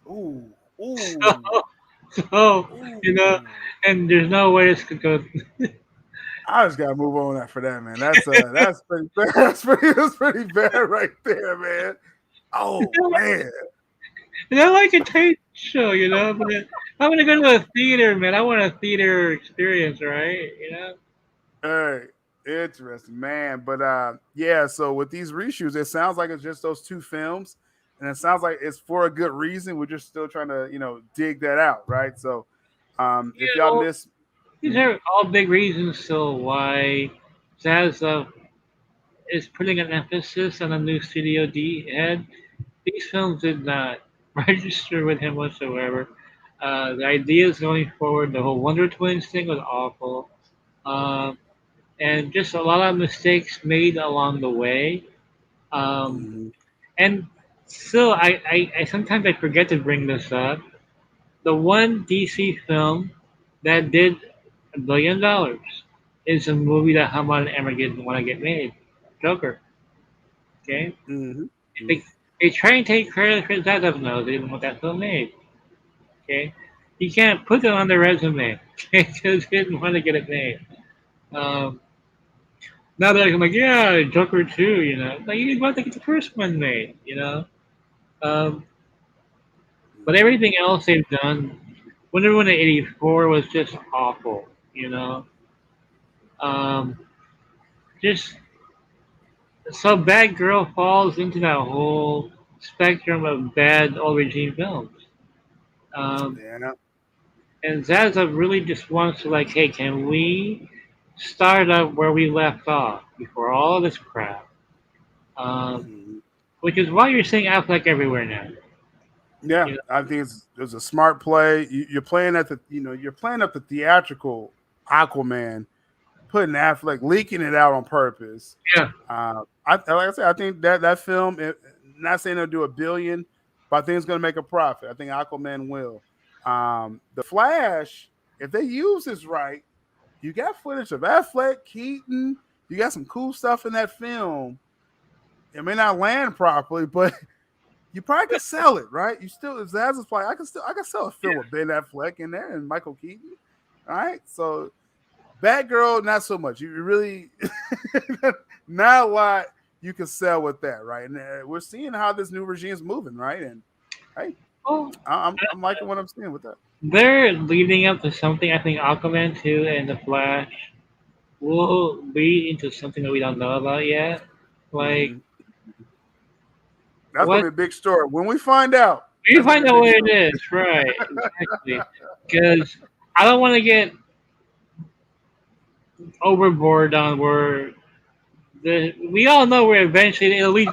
Ooh, So, ooh, so you know, ooh. and there's no way this could go. I just gotta move on that for that, man. That's pretty that's pretty bad right there, man. Oh man. And I like a Titans show, but I'm gonna go to a theater, man. I want a theater experience, right? All right. Interesting, man. But yeah, so with these reshoots, it sounds like it's just those two films. And it sounds like it's for a good reason. We're just still trying to, dig that out, right? So if y'all Well, miss these are all big reasons still why Zaza is putting an emphasis on a new Studio D head. These films did not register with him whatsoever. The ideas going forward, the whole Wonder Twins thing was awful. Um, and just a lot of mistakes made along the way. Um, Mhm. and still, I sometimes I forget to bring this up. The one DC film that did $1 billion is a movie that Haman and Emma didn't want to get made. Joker. Okay? Mhm. They, they try and take credit for that doesn't know they didn't want that film made. Okay? You can't put it on their resume. Okay? Because they didn't want to get it made. Um, now they're like, yeah, Joker 2, Like, you didn't want to get the first one made. Um, but everything else they've done, Wonder Woman 84 was just awful, you know? Um, just so Bad Girl falls into that whole spectrum of bad old regime films. Um, Yeah. and Zaza really just wants to like, hey, can we start up where we left off before all of this crap? Um, Mhm. which is why you're seeing Affleck everywhere now. Yeah, You know? I think it's a smart play. You're playing at you're playing up the theatrical Aquaman, putting Affleck leaking it out on purpose. Yeah. Like I said, I think that film, not saying it'll do $1 billion, but I think it's going to make a profit. I think Aquaman will. The Flash, if they use this right, you got footage of Affleck, Keaton. You got some cool stuff in that film. It may not land properly, but you probably could sell it, right? You still, if Zaz is playing, I can sell a film with Ben Affleck in there and Michael Keaton. All right, so Batgirl, not so much. You really not a lot you can sell with that, right? And we're seeing how this new regime is moving, right? And hey, Oh, I'm liking what I'm seeing with that. they're leading up to something. I think Aquaman 2 and The Flash will lead into something that we don't know about yet. Like, Mm-hmm. That's what gonna be a big story when we find out. you That's gonna find be a out big what story. it is, right? Exactly. Because I don't want to get overboard on where we all know where eventually I mean,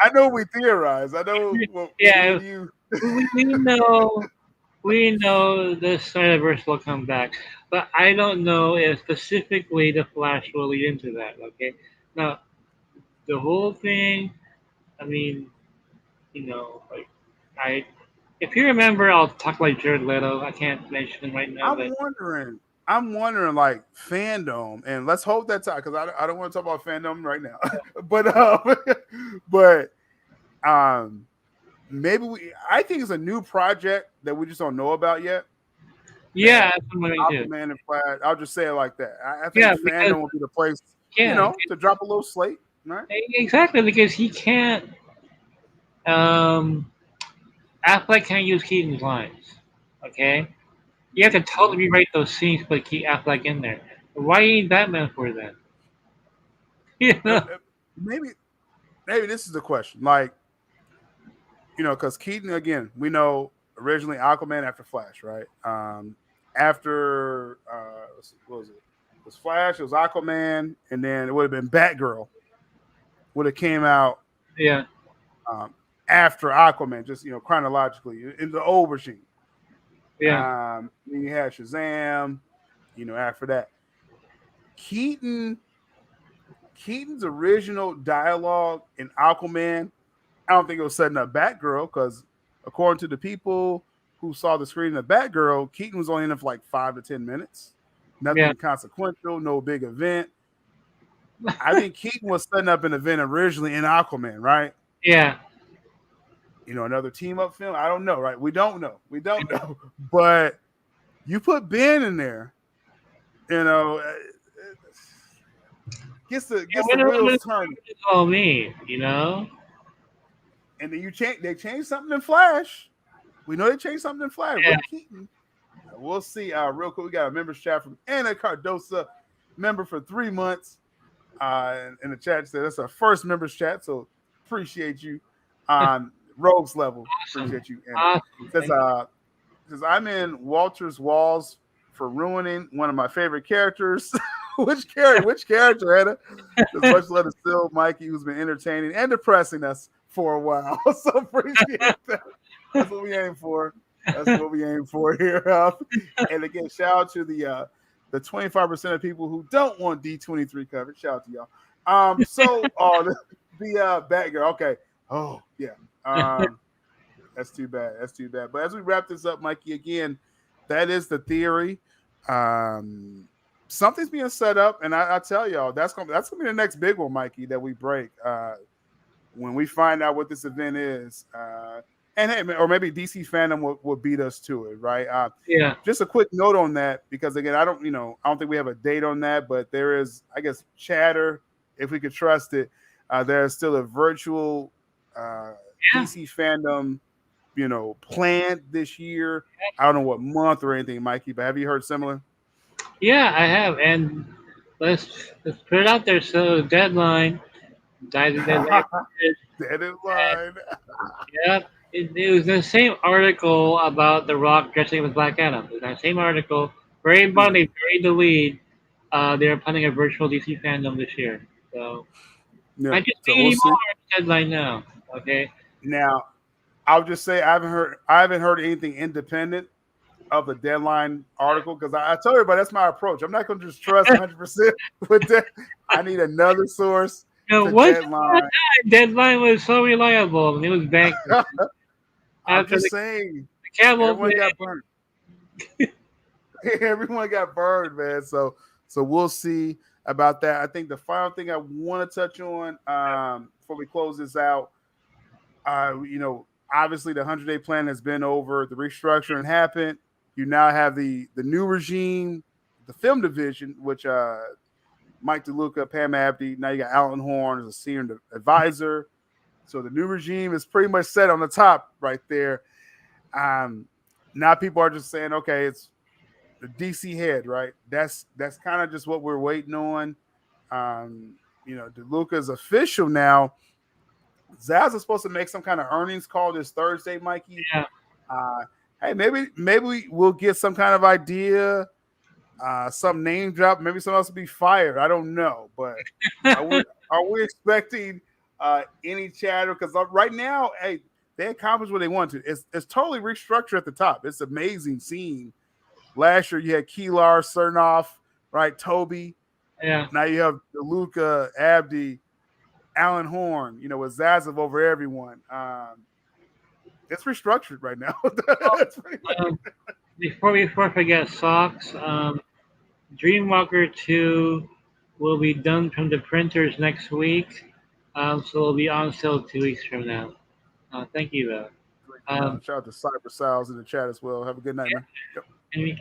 I know we theorize. I know what me yeah, and you. we know the Snyderverse will come back, but I don't know if specifically the Flash will lead into that. Okay, now the whole thing. I mean, like I, if you remember, I'll talk like Jared Leto. I can't mention him right now, but I'm wondering, like fandom, and let's hope that's out because I don't want to talk about fandom right now. But maybe I think it's a new project that we just don't know about yet. yeah, That that's what I do. Aquaman and Flash. I'll just say it like that. I think Yeah, because fandom will be the place, yeah, to drop a little slate, right? exactly because he can't. Um, Affleck can't use Keaton's lines. Okay, you have to totally rewrite those scenes, but keep Affleck in there. Why ain't Batman for that? You Uh, know? uh, maybe this is the question, like because Keaton again, we know originally Aquaman after Flash, right? After what was it? It was Flash, it was Aquaman, and then it would have been Batgirl. Would have came out Yeah, um, after Aquaman, just chronologically in the old regime. yeah, Then you had Shazam. After that, Keaton's original dialogue in Aquaman, I don't think it was setting up Batgirl because according to the people who saw the screen of Batgirl, Keaton was only in it for like 5 to 10 minutes. yeah, Nothing consequential, no big event. I think Keaton was setting up an event originally in Aquaman, right? yeah. Another team up film. I don't know, right? We don't know. But you put Ben in there, you know, gets the What wheels does turning. it all mean? You know? And then they changed something in Flash. We know they changed something in Flash Yeah, with Keaton. We'll see. Real quick, we got a members chat from Anna Cardosa, member for 3 months. In the chat said that's our first members chat, so appreciate you. Rogues level, awesome, appreciate you. And awesome. says I'm in Walter's walls for ruining one of my favorite characters. Which character, Anna? There's much love to still Mikey, who's been entertaining and depressing us for a while. So appreciate that. That's what we aim for. That's what we aim for here. And again, shout out to the 25% of people who don't want D23 coverage. Shout out to y'all. So the Batgirl. Okay. Oh yeah. That's too bad. But as we wrap this up, Mikey, again, that is the theory. Something's being set up, and I tell y'all that's gonna be the next big one, Mikey, that we break when we find out what this event is. And hey, or maybe DC fandom will beat us to it, right? Yeah, Just a quick note on that, because again, I don't think we have a date on that, but there is, I guess, chatter, if we could trust it. There is still a virtual DC fandom, planned this year. I don't know what month or anything, Mikey, but have you heard similar? yeah. I have, and let's put it out there. So deadline, deadline. Dead in line. Yep. It was the same article about The Rock dressing with Black Adam. It was that same article. Very fun. They buried the lead. They're planning a virtual DC fandom this year. So Yeah. I just So need we'll any see. more deadline now. Okay. Now, I'll just say I haven't heard anything independent of the deadline article, because I tell everybody that's my approach. I'm not going to just trust 100% with that. I need another source to deadline. Deadline was so reliable and it was banked. I'm After just the saying, Camel everyone got burned. Everyone got burned, man. So we'll see about that. I think the final thing I want to touch on before we close this out, obviously the 100-day plan has been over. The restructuring happened. You now have the new regime, the film division, which Mike DeLuca, Pam Abdi. Now you got Alan Horn as a senior advisor. So the new regime is pretty much set on the top right there. Now people are just saying, okay, it's the DC head, right? That's kind of just what we're waiting on. DeLuca is official now. Zaz is supposed to make some kind of earnings call this Thursday, Mikey. Yeah. Hey, maybe we'll get some kind of idea, some name drop. Maybe someone else will be fired. I don't know, but are we expecting any chatter? Because right now, hey, they accomplished what they want to. It's totally restructured at the top. It's amazing seeing. Last year you had Keelar, Cernoff, right? Toby. Yeah. Now you have DeLuca, Abdi, Alan Horn. You know, with Zazev over everyone. It's restructured right now. Before we forget socks, Dreamwalker 2 will be done from the printers next week, so it'll be on sale 2 weeks from now. Thank you, though. Shout out to Cyber Sales in the chat as well. Have a good night, man. Yep.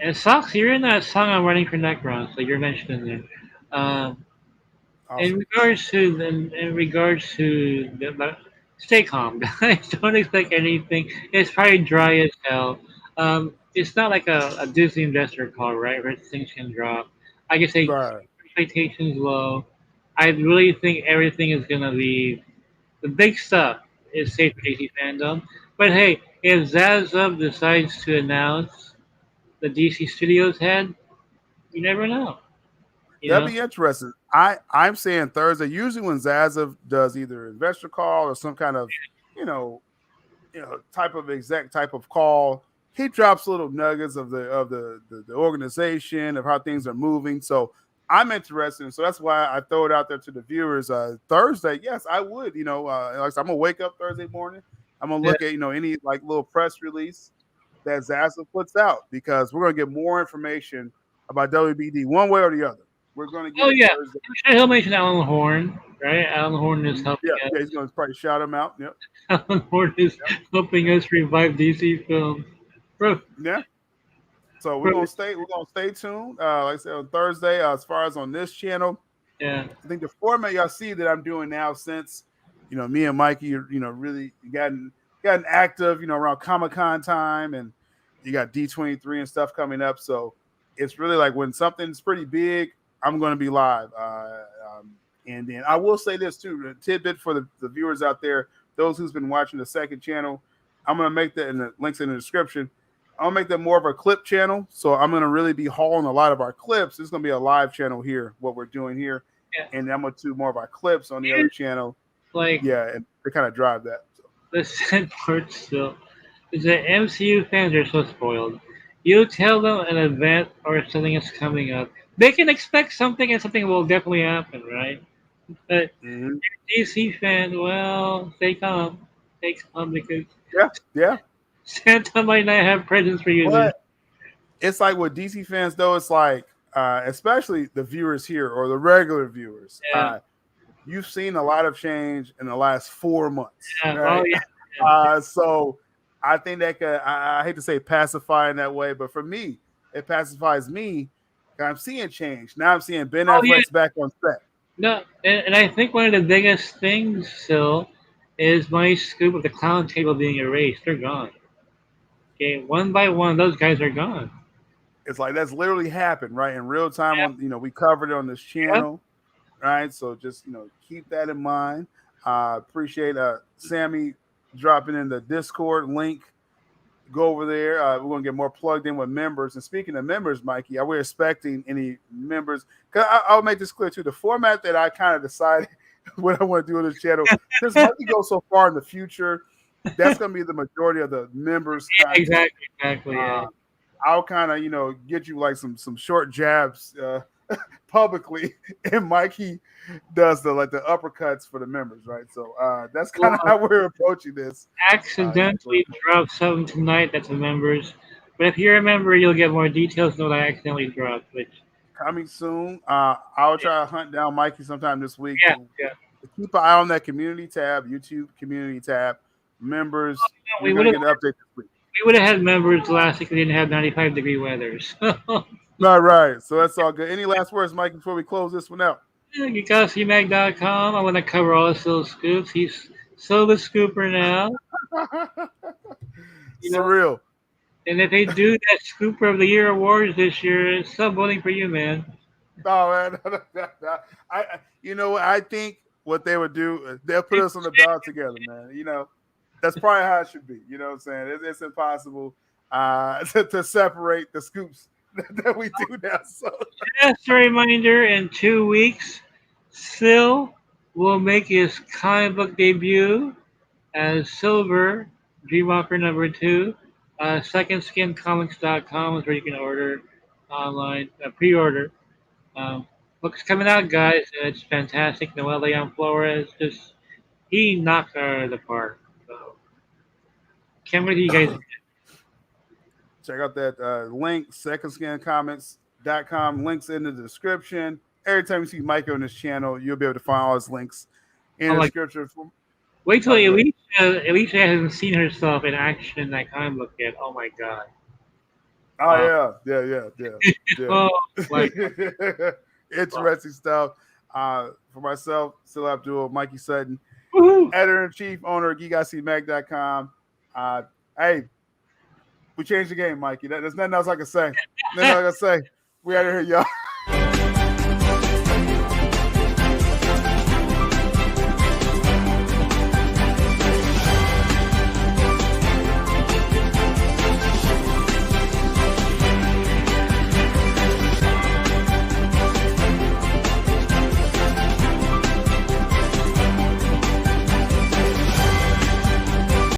And socks, you're in that song I'm running for Necron, so you're mentioned there. Awesome. In regards to stay calm, guys. Don't expect anything. It's probably dry as hell. It's not like a Disney investor call, right? Where things can drop. I can say expectations low. I really think everything is gonna be the big stuff is safe for DC fandom. But hey, if Zazzub decides to announce the DC Studios head, you never know. That'd be interesting. I'm saying Thursday. Usually when Zazzub does either investor call or some kind of, type of exec type of call, he drops little nuggets of the organization, of how things are moving. So I'm interested. So that's why I throw it out there to the viewers. Thursday, yes, I would. Like I'm gonna wake up Thursday morning. I'm gonna look at any like little press release that Zazzub puts out, because we're gonna get more information about WBD one way or the other. We're gonna get. Thursday. He'll mention Alan Horn, right? Alan Horn is helping. Yeah, he's gonna probably shout him out. Yep. Alan Horn is helping us revive DC films. Bro. Yeah. So we're gonna stay tuned. Like I said, on Thursday, as far as on this channel. Yeah. I think the format y'all see that I'm doing now, since me and Mikey, really gotten active, around Comic-Con time, and you got D23 and stuff coming up. So it's really like when something's pretty big, I'm going to be live. And then I will say this too, a tidbit for the viewers out there, those who's been watching the second channel, I'm going to make that in the links in the description. I'll make that more of a clip channel. So I'm going to really be hauling a lot of our clips. It's going to be a live channel here, what we're doing here. Yeah. And I'm going to do more of our clips on the other channel. And to kind of drive that. So. The sad part still is that MCU fans are so spoiled. You tell them an event or something is coming up, they can expect something, and something will definitely happen, right? But DC fan, well, they come because Santa might not have presents for you. But it's like with DC fans, though, it's like, especially the viewers here or the regular viewers, you've seen a lot of change in the last 4 months. Right? So I think that I hate to say pacify in that way, but for me, it pacifies me. I'm seeing change. Now I'm seeing Ben Affleck's back on set. No, and I think one of the biggest things still is my scoop of the clown table being erased. They're gone. Okay, one by one, those guys are gone. It's like that's literally happened, right? In real time. We covered it on this channel, right? So just keep that in mind. Appreciate Sammy dropping in the Discord link. Go over there. We're going to get more plugged in with members. And speaking of members, Mikey, are we expecting any members? Because I'll make this clear too. The format that I kind of decided what I want to do on this channel, since Mikey goes so far in the future, that's going to be the majority of the members. Exactly. I'll kind of get you like some short jabs publicly, and Mikey does the uppercuts for the members, right? So that's kind of how we're approaching this. Accidentally dropped something tonight that's the members, but if you're a member, you'll get more details. Know that I accidentally dropped, which coming soon. I'll try to hunt down Mikey sometime this week. Keep an eye on that community tab, YouTube community tab. Members, we would have get an update this week. We would have had members last week. We didn't have 95-degree weather. So. Right. So that's all good. Any last words, Mike, before we close this one out? GeekOdysseyMag.com. I want to cover all his little scoops. He's so the scooper now. Surreal. And if they do that Scooper of the Year awards this year, sub voting for you, man. Oh man, I think what they would do. They'll put us on the ballot together, man. You know, that's probably how it should be. You know what I'm saying? It's impossible to separate the scoops that we do now. So Just a reminder, in 2 weeks, Sil will make his comic book debut as Silver, Dreamwalker number 2. SecondSkinComics.com is where you can order online, pre-order. Book's coming out, guys. It's fantastic. Noel Leon Flores, he knocked it out of the park. So, can't wait till you guys. check out that link, secondskincomics.com. Links in the description. Every time you see Mikey on this channel, you'll be able to find all his links in the description. Wait till Alicia hasn't seen herself in action in that comic book yet. Oh my god. Oh yeah. Oh, like, interesting stuff. For myself, Still ABDUL, Mikey Sutton, woohoo! editor-in-chief, owner of GeekICMag.com. Hey, we changed the game, Mikey. There's nothing else I can say. We out of here, y'all.